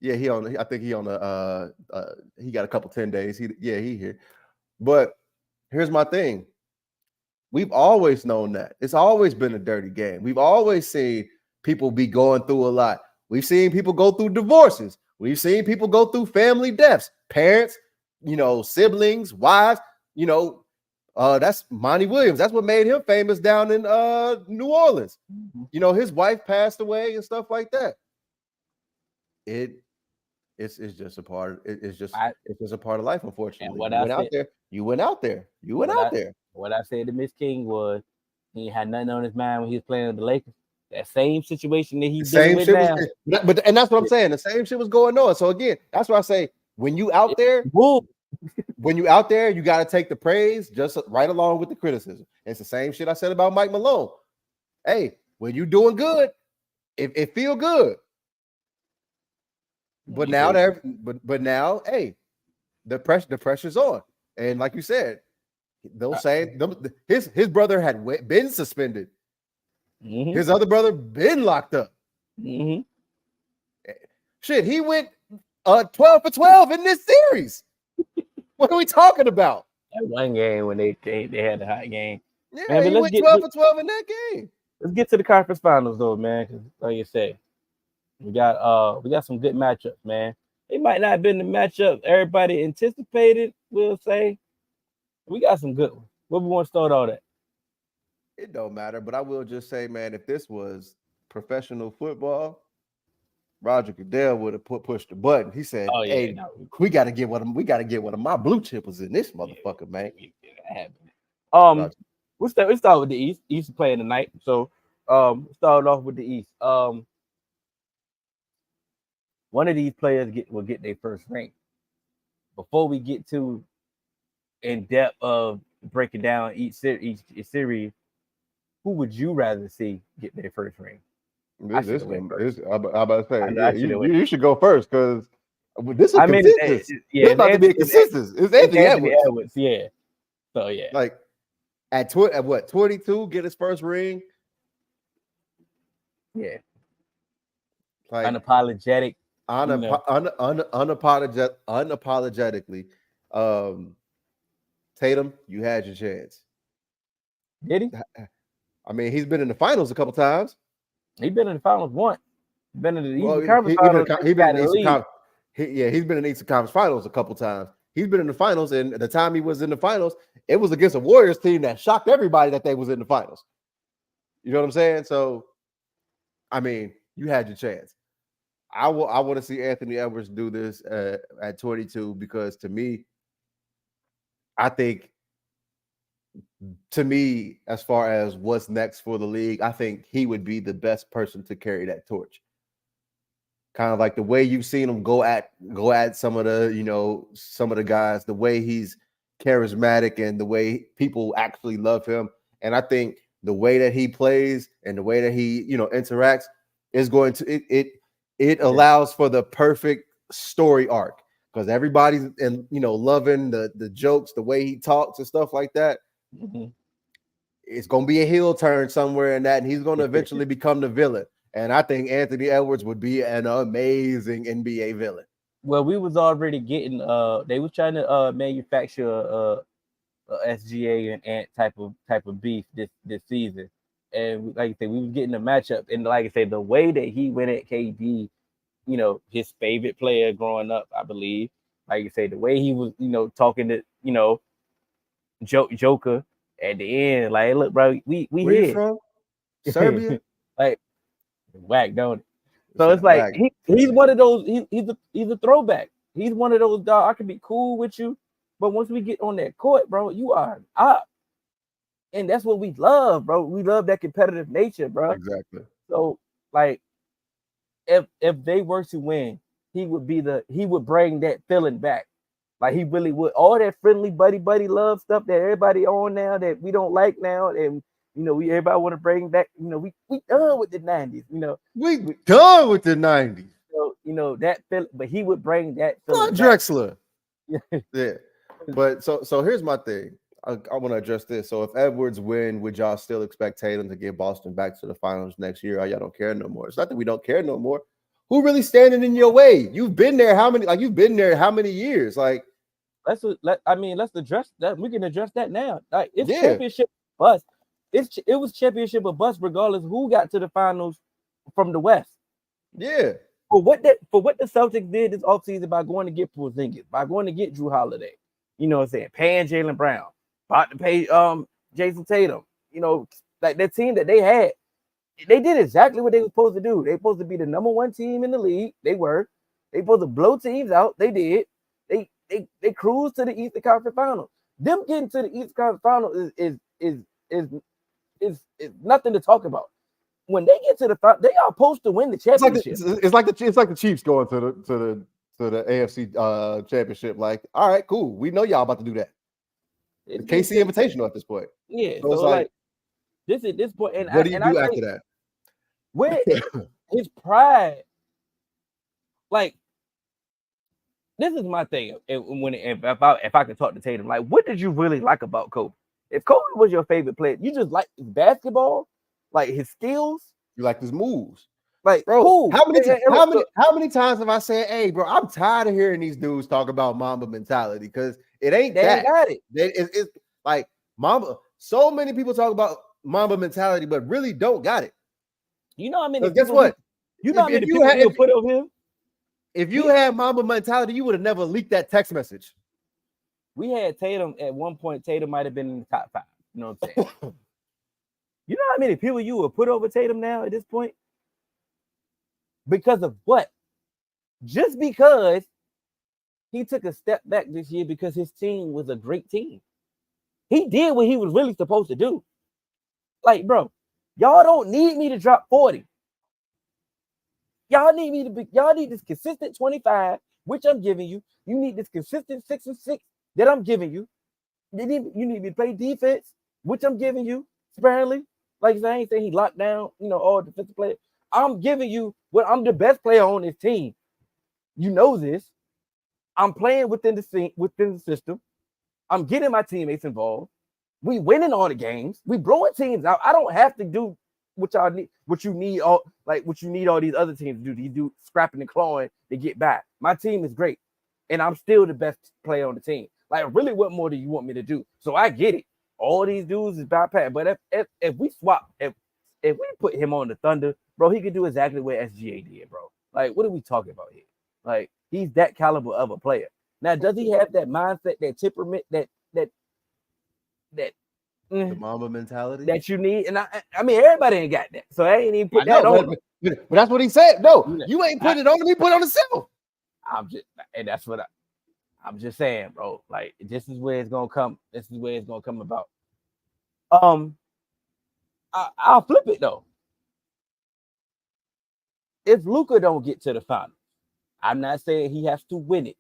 Yeah, I think he on he got a couple 10 days. He here. But here's my thing. We've always known that. It's always been a dirty game. We've always seen people be going through a lot. We've seen people go through divorces. We've seen people go through family deaths, parents, siblings, wives, that's Monty Williams. That's what made him famous down in New Orleans. His wife passed away and stuff like that. It's just a part. It's just a part of life, unfortunately. You went out there. What I said to Miss King was he had nothing on his mind when he was playing with the Lakers. That same situation that he's dealing with now. And that's what I'm saying. The same shit was going on. So again, that's why I say when you out there, you got to take the praise just right along with the criticism. It's the same shit I said about Mike Malone. Hey, when you doing good, it feel good. But now hey, the pressure's on. And like you said, his brother had been suspended. His other brother been locked up. Shit, he went 12 for 12 in this series. What are we talking about? That one game when they had a hot game. Yeah, man, he went 12 for 12 in that game. Let's get to the conference finals though, man. Because like you said, we got some good matchups, man. It might not have been the matchup everybody anticipated, we'll say. We got some good ones. Where we want to start all that? It don't matter, but I will just say, man, if this was professional football, Roger Goodell would have pushed the button. He said, "Hey, we got to get one of my blue chippers in this motherfucker, man." We start with the East. East is playing tonight, so start off with the East. One of these players will get their first ring. Before we get to in depth of breaking down each series, who would you rather see get their first ring? I'm about to say, you should go first because this is consensus. This about to be a consensus. It's Anthony Edwards. Yeah. So yeah, like at what 22, get his first ring. Yeah. Like unapologetic. Unapologetically. Tatum, you had your chance. Did he? I mean, he's been in the finals a couple times. He's been in the finals once. He's been in the Eastern Conference Finals. He's been in the Eastern Conference Finals a couple times. He's been in the finals, and the time he was in the finals, it was against a Warriors team that shocked everybody that they was in the finals. You know what I'm saying? So, I mean, you had your chance. I want to see Anthony Edwards do this at 22 because to me, as far as what's next for the league, I think he would be the best person to carry that torch. Kind of like the way you've seen him go at some of the guys, the way he's charismatic and the way people actually love him. And I think the way that he plays and the way that he, interacts is going to it allows for the perfect story arc because everybody's loving the jokes, the way he talks and stuff like that. Mm-hmm. It's going to be a heel turn somewhere in that, and he's going to eventually become the villain. And I think Anthony Edwards would be an amazing NBA villain. Well, we was already getting they was trying to manufacture SGA and Ant type of beef this season. And like I said, we was getting a matchup. And like I said, the way that he went at KD, you know, his favorite player growing up, I believe. Like you say, the way he was, you know, talking to, you know, Joker at the end, like, look, bro, we Where you here. from? Serbia? Like, whack, don't it? So It's it's like whack. he's one of those. He's a throwback. He's one of those guys. I can be cool with you, but once we get on that court, bro, you are up, and that's what we love, bro. We love that competitive nature, bro. Exactly. So like, if they were to win, he would bring that feeling back. Like he really would. All that friendly buddy love stuff that everybody on now that we don't like now, and you know, everybody want to bring back. You know, we done with the 90s. You know, We done with the 90s. so, you know, that feeling, but he would bring that feeling back. Drexler. Yeah. But so here's my thing. I want to address this. So if Edwards win, would y'all still expect Tatum to get Boston back to the finals next year? Or y'all don't care no more? It's not that we don't care no more. Who really standing in your way? You've been there how many years? Like, let's address that. We can address that now. Like, it's championship bust. It was championship or bust regardless who got to the finals from the West. Yeah. For what the Celtics did this offseason by going to get Porzingis, by going to get Drew Holiday, you know what I'm saying, paying Jaylen Brown, about to pay Jason Tatum, you know, like that team that they had, they did exactly what they were supposed to do. They supposed to be the number one team in the league. They were. They supposed to blow teams out. They did. They cruised to the Eastern Conference Finals. Them getting to the Eastern Conference Finals is nothing to talk about. When they get to the final, they are supposed to win the championship. It's like the Chiefs going to the AFC championship. Like, all right, cool. We know y'all about to do that. The KC Invitational at this point. Yeah. So like this at this point, and what do you do after that? Where his pride, like, this is my thing. If I could talk to Tatum, like, what did you really like about Kobe? If Kobe was your favorite player, you just like his basketball, like his skills. You like his moves. Like, bro, cool. how many times have I said, hey, bro, I'm tired of hearing these dudes talk about Mamba mentality because it ain't they that. Got it. It's like Mamba. So many people talk about Mamba mentality, but really don't got it. You know, I mean, guess what? You know, if you put over him. If you had Mamba mentality, you would have never leaked that text message. We had Tatum at one point. Tatum might have been in the top 5. You know what I'm saying? You know how many people you would put over Tatum now at this point? Because of what? Just because he took a step back this year because his team was a great team. He did what he was really supposed to do. Like, bro, y'all don't need me to drop 40. Y'all need this consistent 25, which I'm giving you. You need this consistent 6 and 6 that I'm giving you. You need me to play defense, which I'm giving you sparingly. Like I ain't saying he locked down, you know, all defensive players. I'm giving you what I'm the best player on this team. You know this. I'm playing within the system. I'm getting my teammates involved. We winning all the games. We blowing teams out. I don't have to do what y'all need, what you need all these other teams to do. You do scrapping and clawing to get back. My team is great, and I'm still the best player on the team. Like, really, what more do you want me to do? So I get it. All these dudes is bypass. But if we swap, if we put him on the Thunder, bro, he could do exactly what SGA did, bro. Like, what are we talking about here? Like, he's that caliber of a player. Now, does he have that mindset, that temperament, that the Mamba mentality that you need? And I mean, everybody ain't got that, so I ain't even put that on. But that's what he said. No, you ain't putting it on him. He put it on himself. I'm just saying, bro. Like, this is where it's gonna come. This is where it's gonna come about. I'll flip it though. If Luka don't get to the finals, I'm not saying he has to win it.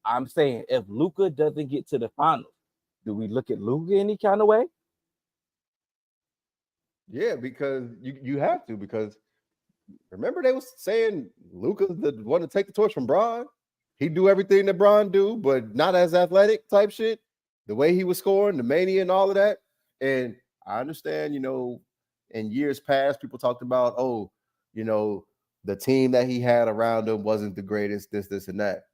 I'm saying if Luka doesn't get to the finals, do we look at Luka any kind of way? Yeah, because you have to, because remember they was saying Luka's the one to take the torch from Bron. He'd do everything that Bron do, but not as athletic type shit. The way he was scoring, the mania and all of that. And I understand, you know, in years past, people talked about, oh, you know, the team that he had around him wasn't the greatest, this, and that.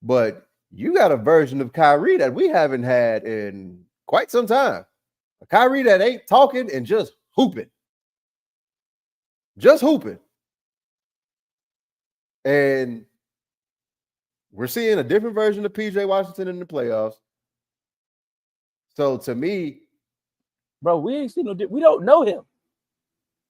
But you got a version of Kyrie that we haven't had in quite some time. A Kyrie that ain't talking and just hooping. Just hooping. And we're seeing a different version of PJ Washington in the playoffs. So to me, bro, we ain't seen no. We don't know him.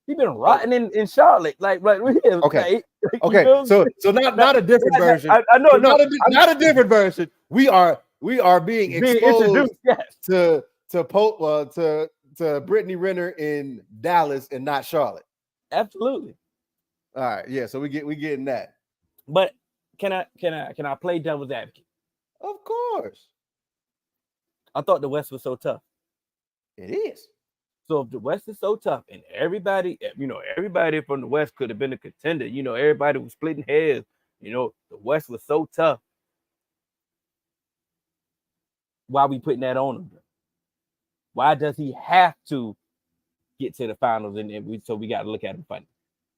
He been rotting in Charlotte, like we okay, like, okay. So not a different version. I know, not a different version. We are being exposed yes. to Brittany Renner in Dallas and not Charlotte. Absolutely. All right, yeah. So we getting that. But can I play devil's advocate? Of course. I thought the West was so tough. It is. So if the West is so tough and everybody from the West could have been a contender, everybody was splitting hairs, the West was so tough. Why are we putting that on him? Why does he have to get to the finals? So we got to look at him funny.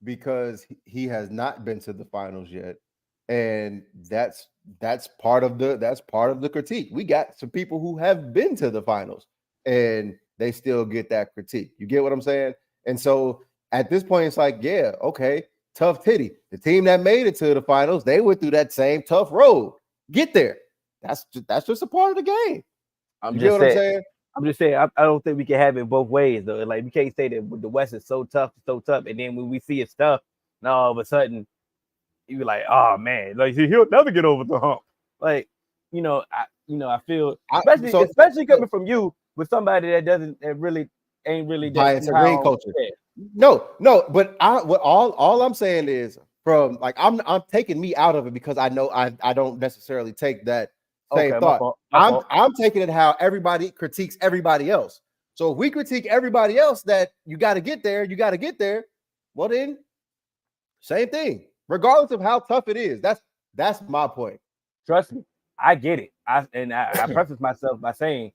Because he has not been to the finals yet. And that's part of the critique. We got some people who have been to the finals and they still get that critique. You get what I'm saying? And so at this point, it's like, yeah, okay, tough titty. The team that made it to the finals, they went through that same tough road. Get there. That's just a part of the game. I'm just saying, I don't think we can have it both ways though. Like we can't say that the West is so tough, and then when we see his stuff, now all of a sudden you be like, oh man, like he'll never get over the hump. Like, I feel especially coming from you with somebody that really ain't really buy into green culture. No, but all I'm saying is from like I'm taking me out of it because I know I don't necessarily take that same thought. I'm taking it how everybody critiques everybody else. So if we critique everybody else that you got to get there, well then same thing. Regardless of how tough it is. That's my point. Trust me, I get it. I preface myself by saying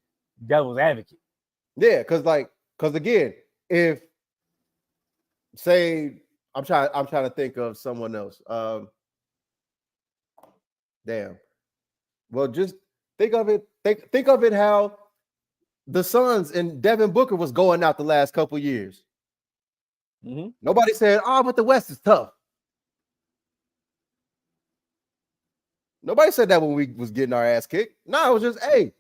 devil's advocate. Yeah, because again, if say I'm trying to think of someone else. Damn. Well, just think of it how the Suns and Devin Booker was going out the last couple years. Mm-hmm. Nobody said, "Oh, but the West is tough." Nobody said that when we was getting our ass kicked. No, it was just, hey.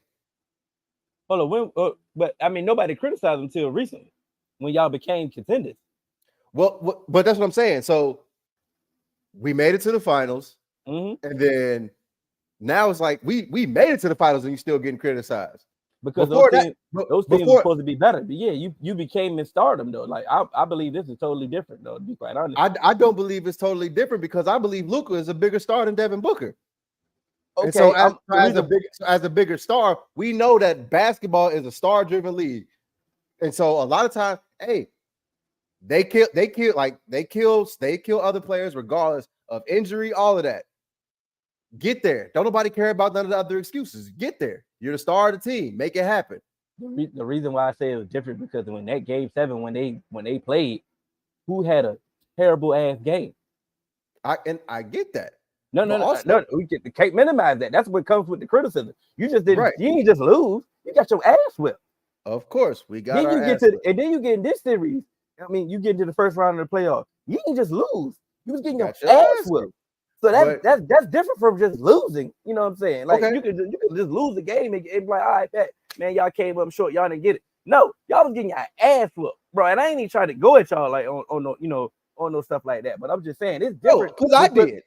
Hold on, but I mean, nobody criticized until recently when y'all became contenders. Well, but that's what I'm saying. So we made it to the finals, and then now it's like we made it to the finals and you're still getting criticized. Because those teams were supposed to be better. But yeah, you became in stardom though. Like I believe this is totally different though, to be quite honest. I don't believe it's totally different because I believe Luka is a bigger star than Devin Booker. Okay, and so as a bigger star, we know that basketball is a star-driven league. And so a lot of times, hey, they kill other players regardless of injury, all of that. Get there. Don't nobody care about none of the other excuses. Get there. You're the star of the team. Make it happen. The reason why I say it was different because when that game 7, when they played, who had a terrible ass game? I get that. No. We can't minimize that. That's what comes with the criticism. You just didn't. Right. You didn't just lose. You got your ass whipped. Of course, we got. Then then you get in this series. I mean, you get into the first round of the playoffs. You didn't just lose. You was getting your ass whipped. So that's different from just losing. You know what I'm saying? Like you can just lose the game and be like, all right, man, y'all came up short. Y'all didn't get it. No, y'all was getting your ass whooped, bro. And I ain't even trying to go at y'all like on no stuff like that. But I'm just saying it's different. Because I did.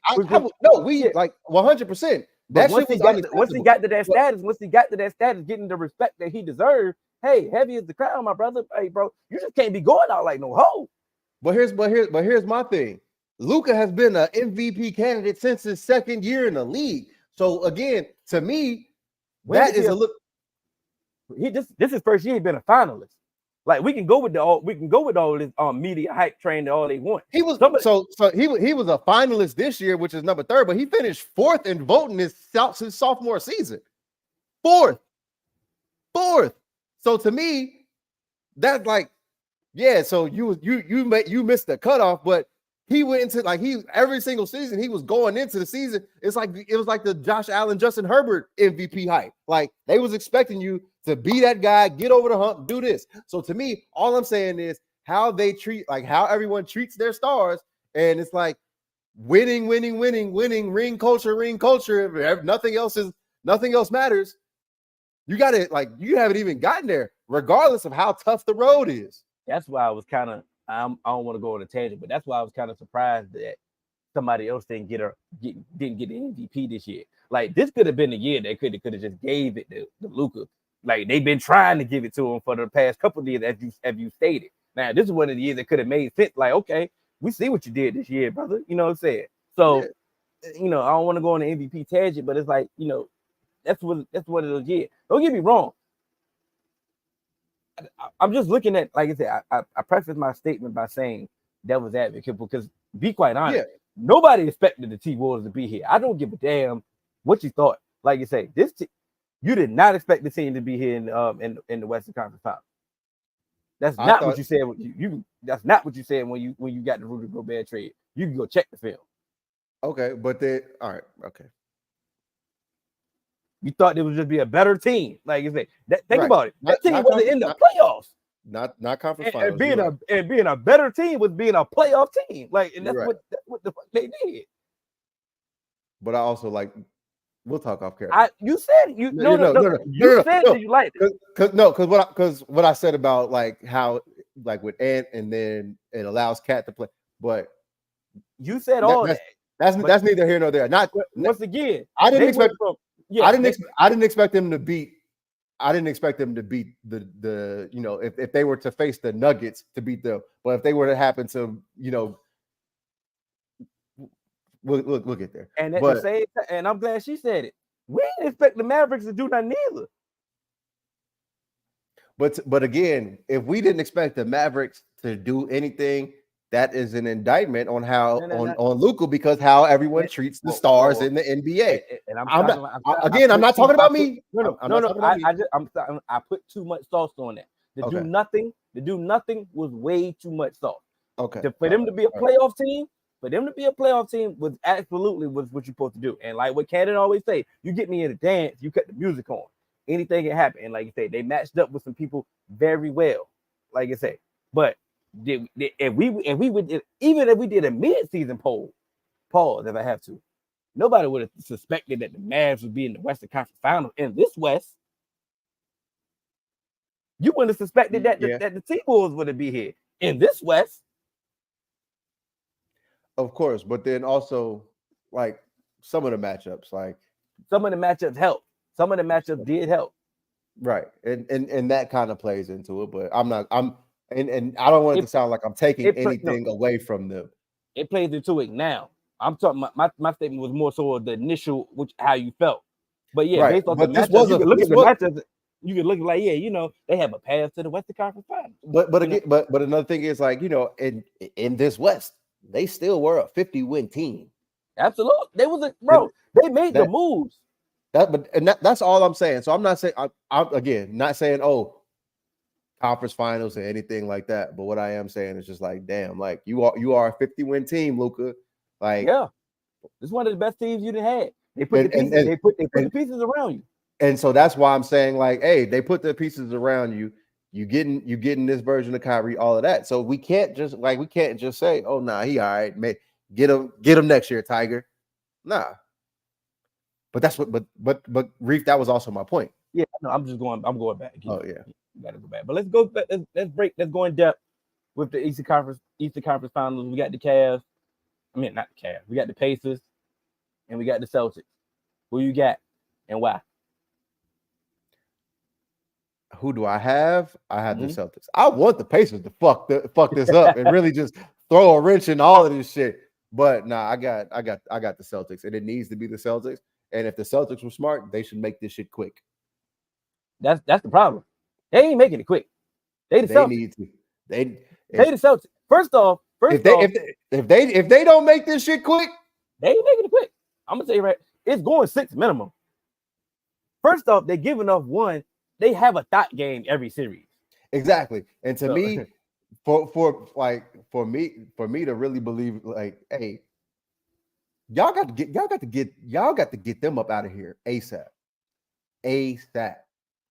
We like 100%. Once he got to that status, getting the respect that he deserved. Hey, heavy is the crown, my brother. Hey, bro, you just can't be going out like no hoe. But here's my thing. Luka has been an MVP candidate since his second year in the league. So again, to me, that is a look. This is first year he's been a finalist. Like we can go with all this media hype train that all they want. He was he was a finalist this year, which is number 3, but he finished 4th in voting his sophomore season. 4th. So to me, that's like, yeah. So you missed the cutoff, but he went into every single season he was going into the season. It was like the Josh Allen, Justin Herbert MVP hype. Like they was expecting you to be that guy, get over the hump, do this. So to me, all I'm saying is how they treat, like how everyone treats their stars, and it's like winning, ring culture. If nothing else matters. You got it. Like you haven't even gotten there, regardless of how tough the road is. That's why I was kind of. I don't want to go on a tangent, but that's why I was kind of surprised that somebody else didn't get the MVP this year. Like this could have been the year they could have just gave it to Luka. Like they've been trying to give it to him for the past couple of years, as you stated. Now this is one of the years that could have made sense. Like, okay, we see what you did this year, brother. You know what I'm saying? So, I don't want to go on an MVP tangent, but it's like, that's what it was. Yeah, don't get me wrong. I'm just looking at, like I said, I preface my statement by saying devil's advocate because, be quite honest, nobody expected the T-Wolves to be here. I don't give a damn what you thought. Like you say, you did not expect the team to be here in the Western Conference Finals. That's not what you said. That's not what you said when you got the Rudy Gobert trade. You can go check the film. Okay, but then all right, okay. You thought it would just be a better team, like you say. Think about it. That team wasn't in the playoffs. Not conference finals. And being a better team was being a playoff team. Like, and that's what the fuck they did. But I also we'll talk off camera. You said you said you liked it. Because what I said about how with Ant and then it allows Cat to play, but you said all that. That's neither here nor there. Once again, I didn't expect. I didn't expect them to beat. I didn't expect them to beat the if they were to face the Nuggets to beat them, but if they were to happen to we'll get there. And and I'm glad she said it. We didn't expect the Mavericks to do nothing either. But again, if we didn't expect the Mavericks to do anything, that is an indictment on how on Luka, because how everyone treats the stars in the NBA. And I'm not talking about me. I put too much sauce on that. To do nothing was way too much sauce. Okay. For them to be a playoff team, was absolutely what you're supposed to do. And like what Cannon always say, you get me in a dance, you cut the music on. Anything can happen. And like you say, they matched up with some people very well. Like I say, but even if we did a mid-season poll, pause if I have to, nobody would have suspected that the Mavs would be in the Western Conference Finals in this West. You wouldn't have suspected that the T-Wolves would be here in this West. Of course, but then also some of the matchups, help. Some of the matchups did help. Right. And that kind of plays into it, but and I don't want it to sound like I'm taking anything away from them. It plays into it now. I'm talking. My statement was more so the initial, how you felt. But yeah, based on the matchups, you can look at the matchups. You can look they have a path to the Western Conference Finals. But another thing is in this West, they still were a 50-win team. Absolutely, they made the moves. That's all I'm saying. So I'm not saying I'm not saying conference finals or anything like that. But what I am saying is just damn, you are a 50-win team, Luka. This is one of the best teams you done had. They put the pieces around you. And so that's why I'm saying hey, they put the pieces around you. You getting this version of Kyrie, all of that. So we can't just say, oh nah, he all right, man. Get him next year, Tiger. Nah. But that's what but Reef, that was also my point. Yeah, no, I'm going back. Oh yeah. You gotta go back. But let's go. Let's go in depth with the Eastern Conference Finals. We got the Cavs. I mean, not the Cavs. We got the Pacers, and we got the Celtics. Who you got, and why? Who do I have? I have the Celtics. I want the Pacers to fuck this up and really just throw a wrench in all of this shit. But nah, I got the Celtics, and it needs to be the Celtics. And if the Celtics were smart, they should make this shit quick. That's the problem. They ain't making it quick. They need to. They the Celtics. First off, if they don't make this shit quick, they ain't making it quick. I'm gonna tell you right. It's going 6 minimum. First off, they're giving up one. They have a thought game every series. Exactly. And to me, for me to really believe, like, hey, y'all got to get them up out of here ASAP. ASAP.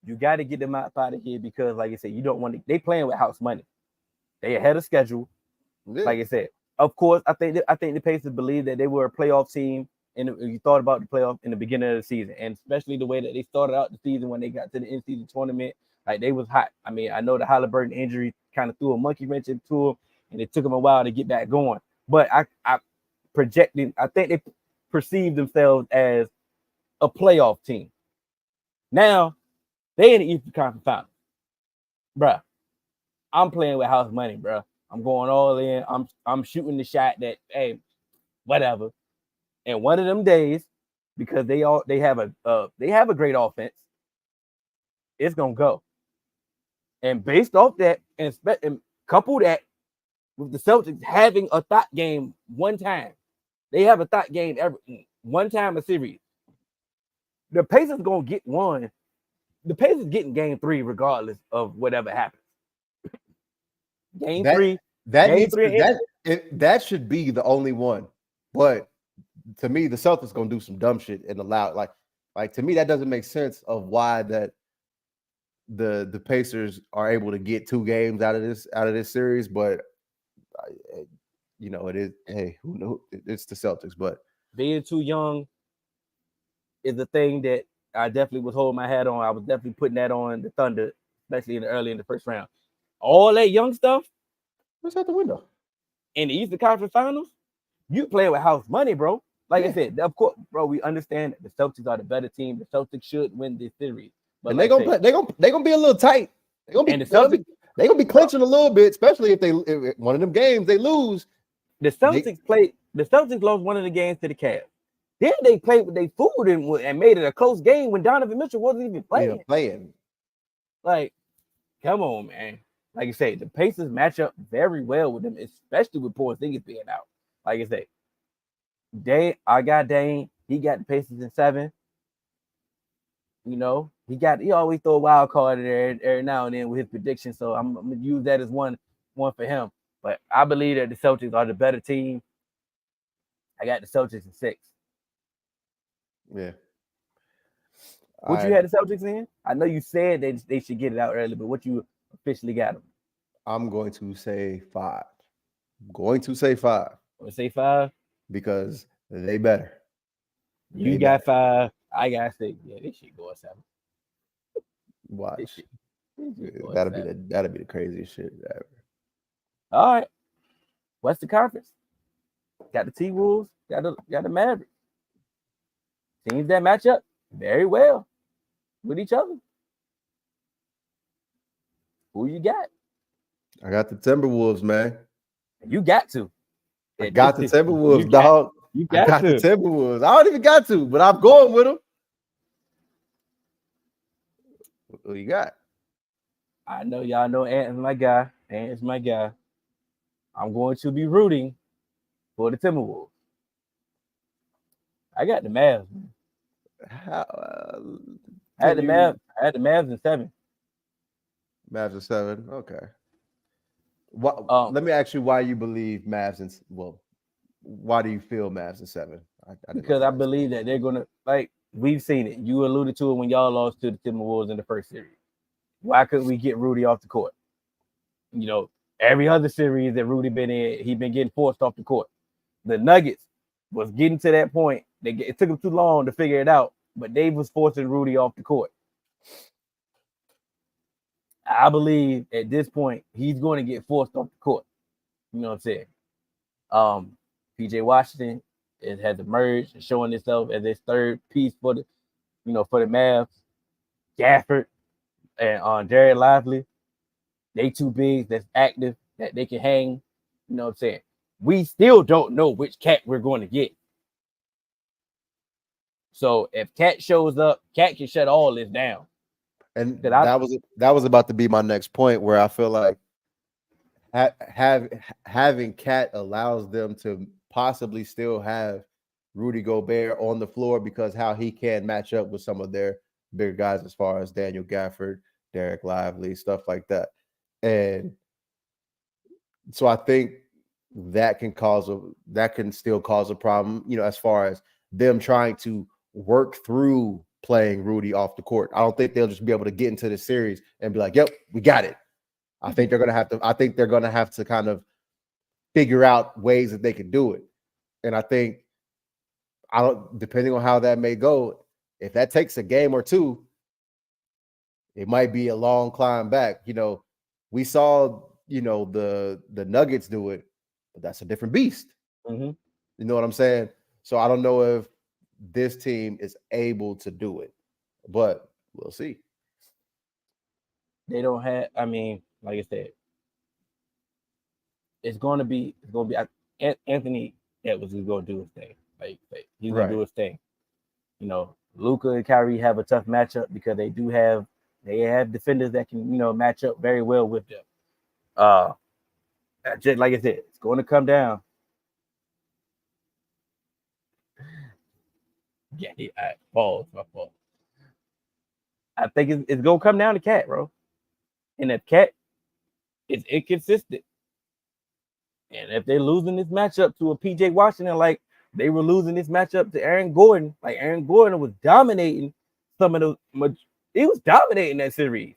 You got to get them out of here because, like I said, you don't want to. They playing with house money. They ahead of schedule. Yeah. Like I said, of course, I think the Pacers believe that they were a playoff team, and you thought about the playoff in the beginning of the season, and especially the way that they started out the season when they got to the in-season tournament, like they was hot. I mean, I know the Halliburton injury kind of threw a monkey wrench into them, and it took them a while to get back going. But I think they perceived themselves as a playoff team. Now they in the Eastern Conference Finals, bruh. I'm playing with house money, bruh. I'm going all in. I'm shooting the shot that, hey, whatever. And one of them days, because they have a great offense, it's gonna go. And based off that, and couple that with the Celtics having a thought game one time, they have a thought game one time a series. The Pacers gonna get one. The Pacers getting game 3 regardless of whatever happens. Game 3. That should be the only one. But to me, the Celtics gonna do some dumb shit and allow like to me that doesn't make sense of why that the Pacers are able to get 2 games out of this series. But it is, hey, who knows? It's the Celtics. But being too young is the thing that I definitely was holding my hat on. I was definitely putting that on the Thunder, especially early in the first round. All that young stuff, what's out the window? In the Eastern Conference Finals, you playing with house money, bro. Like I said, of course, bro, we understand that the Celtics are the better team. The Celtics should win this series. But and they're gonna be a little tight. They're gonna be clinching a little bit, especially if one of them games they lose. The Celtics lost one of the games to the Cavs. Then they played with their food and made it a close game when Donovan Mitchell wasn't even playing. Like, come on, man. Like I say, the Pacers match up very well with them, especially with Porzingis being out. Like I say, I got Dane. He got the Pacers in 7. He always throw a wild card in there every now and then with his predictions. So I'm gonna use that as one for him. But I believe that the Celtics are the better team. I got the Celtics in 6. Yeah. What you had the Celtics in? I know you said they should get it out early, but what you officially got them? I'm going to say 5. Want to say 5? Because they better. You got 5. I got 6. Yeah, this shit go 7. Watch. That'll be the craziest shit ever. All right. Western Conference. Got the T-Wolves. Got the Mavericks. Teams that match up very well with each other. Who you got? I got the Timberwolves, man. You got to. I got the Timberwolves, dog. I got the Timberwolves. I don't even got to, but I'm going with them. What you got? I know y'all know Ant is my guy. Ant is my guy. I'm going to be rooting for the Timberwolves. I got the Mavs. I had the Mavs in 7. Mavs in 7. Okay. Let me ask you why you believe Mavs in. Well, why do you feel Mavs in 7? Because I believe that they're gonna, like, we've seen it. You alluded to it when y'all lost to the Timberwolves in the first series. Why couldn't we get Rudy off the court? Every other series that Rudy been in, he been getting forced off the court. The Nuggets was getting to that point. It took them too long to figure it out, but they was forcing Rudy off the court. I believe at this point he's going to get forced off the court. You know what I'm saying? PJ Washington has emerged and showing himself as his third piece for the Mavs. Gafford and Jared Lively, they 2 bigs that's active that they can hang. You know what I'm saying? We still don't know which Cat we're going to get. So if Cat shows up, Cat can shut all this down. And that was about to be my next point, where I feel like having Cat allows them to possibly still have Rudy Gobert on the floor, because how he can match up with some of their bigger guys as far as Daniel Gafford, Derek Lively, stuff like that. And So I think that can still cause a problem, as far as them trying to work through playing Rudy off the court. I don't think they'll just be able to get into the series and be like, "Yep, we got it." I think they're gonna have to kind of figure out ways that they can do it. And I think depending on how that may go, if that takes a game or two, it might be a long climb back. We saw, the Nuggets do it, but that's a different beast. Mm-hmm. You know what I'm saying? So I don't know if this team is able to do it, but we'll see. They don't have. I mean, like I said, it's going to be. Anthony Edwards is going to do his thing. Like he's going to do his thing. Luka and Kyrie have a tough matchup because they have defenders that can match up very well with them. Just like I said, it's going to come down. Yeah, balls, my fault. I think it's going to come down to Cat, bro. And if Cat is inconsistent, and if they're losing this matchup to a PJ Washington, like they were losing this matchup to Aaron Gordon, like Aaron Gordon was dominating he was dominating that series.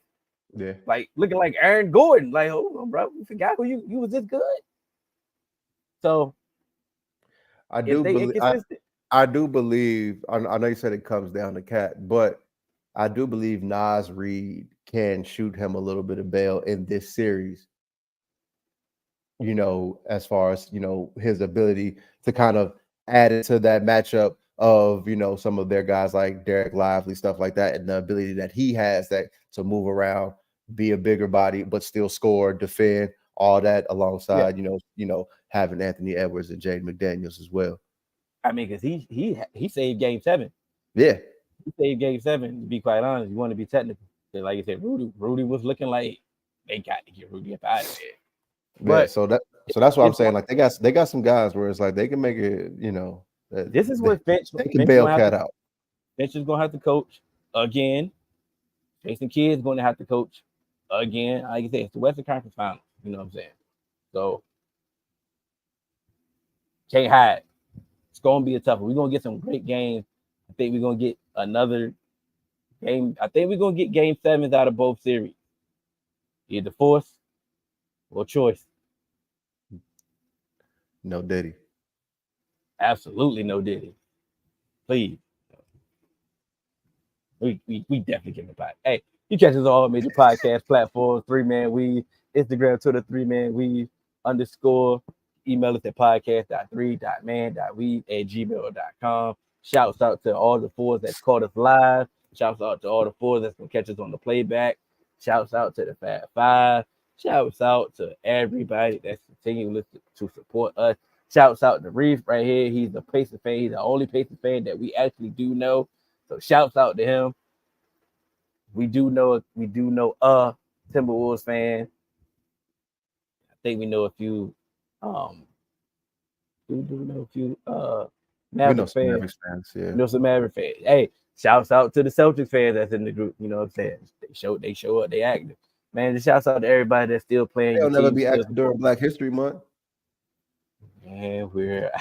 Yeah. Like looking like Aaron Gordon. Like, hold on, bro. You forgot who you was this good. So I do believe I know you said it comes down to Cat, but I do believe Naz Reid can shoot him a little bit of bail in this series. As far as his ability to kind of add into that matchup of some of their guys like Derek Lively, stuff like that, and the ability that he has to move around, be a bigger body, but still score, defend, all that alongside having Anthony Edwards and Jaden McDaniels as well. I mean, because he saved Game 7. Yeah, he saved Game 7. To be quite honest, you want to be technical. Like I said, Rudy was looking like they got to get Rudy up out of there. But so that's what I'm saying. Like they got some guys where it's like they can make it. This is where Finch can bail Cat out. Finch is gonna have to coach again. Jason Kidd's going to have to coach again. Like I said, it's the Western Conference Finals. You know what I'm saying? So can't hide. It's gonna be a tough one. We're gonna get some great games. I think we're gonna get another game. I think we're gonna get Game 7s out of both series. Either force or choice. No Diddy. Absolutely no Diddy. Please. We definitely give it back. Hey, you catch us all major podcast platforms, 3Man Weave, Instagram, Twitter, 3Man Weave _. Email us at podcast.3.man.weave@gmail.com. Shouts out to all the fours that caught us live. Shouts out to all the fours that's gonna catch us on the playback. Shouts out to the Fab Five. Shouts out to everybody that's continuing to support us. Shouts out to Reef right here. He's a Pacers fan. He's the only Pacers fan that we actually do know. So shouts out to him. We do know a Timberwolves fan. I think we know a few. We do know a few Mavericks fans. Yeah. We know some Mavericks fans. Hey, shouts out to the Celtics fans that's in the group. You know what I'm saying? They show up, they active. Man, just shouts out to everybody that's still playing. They'll never be active during Black History Month. And we're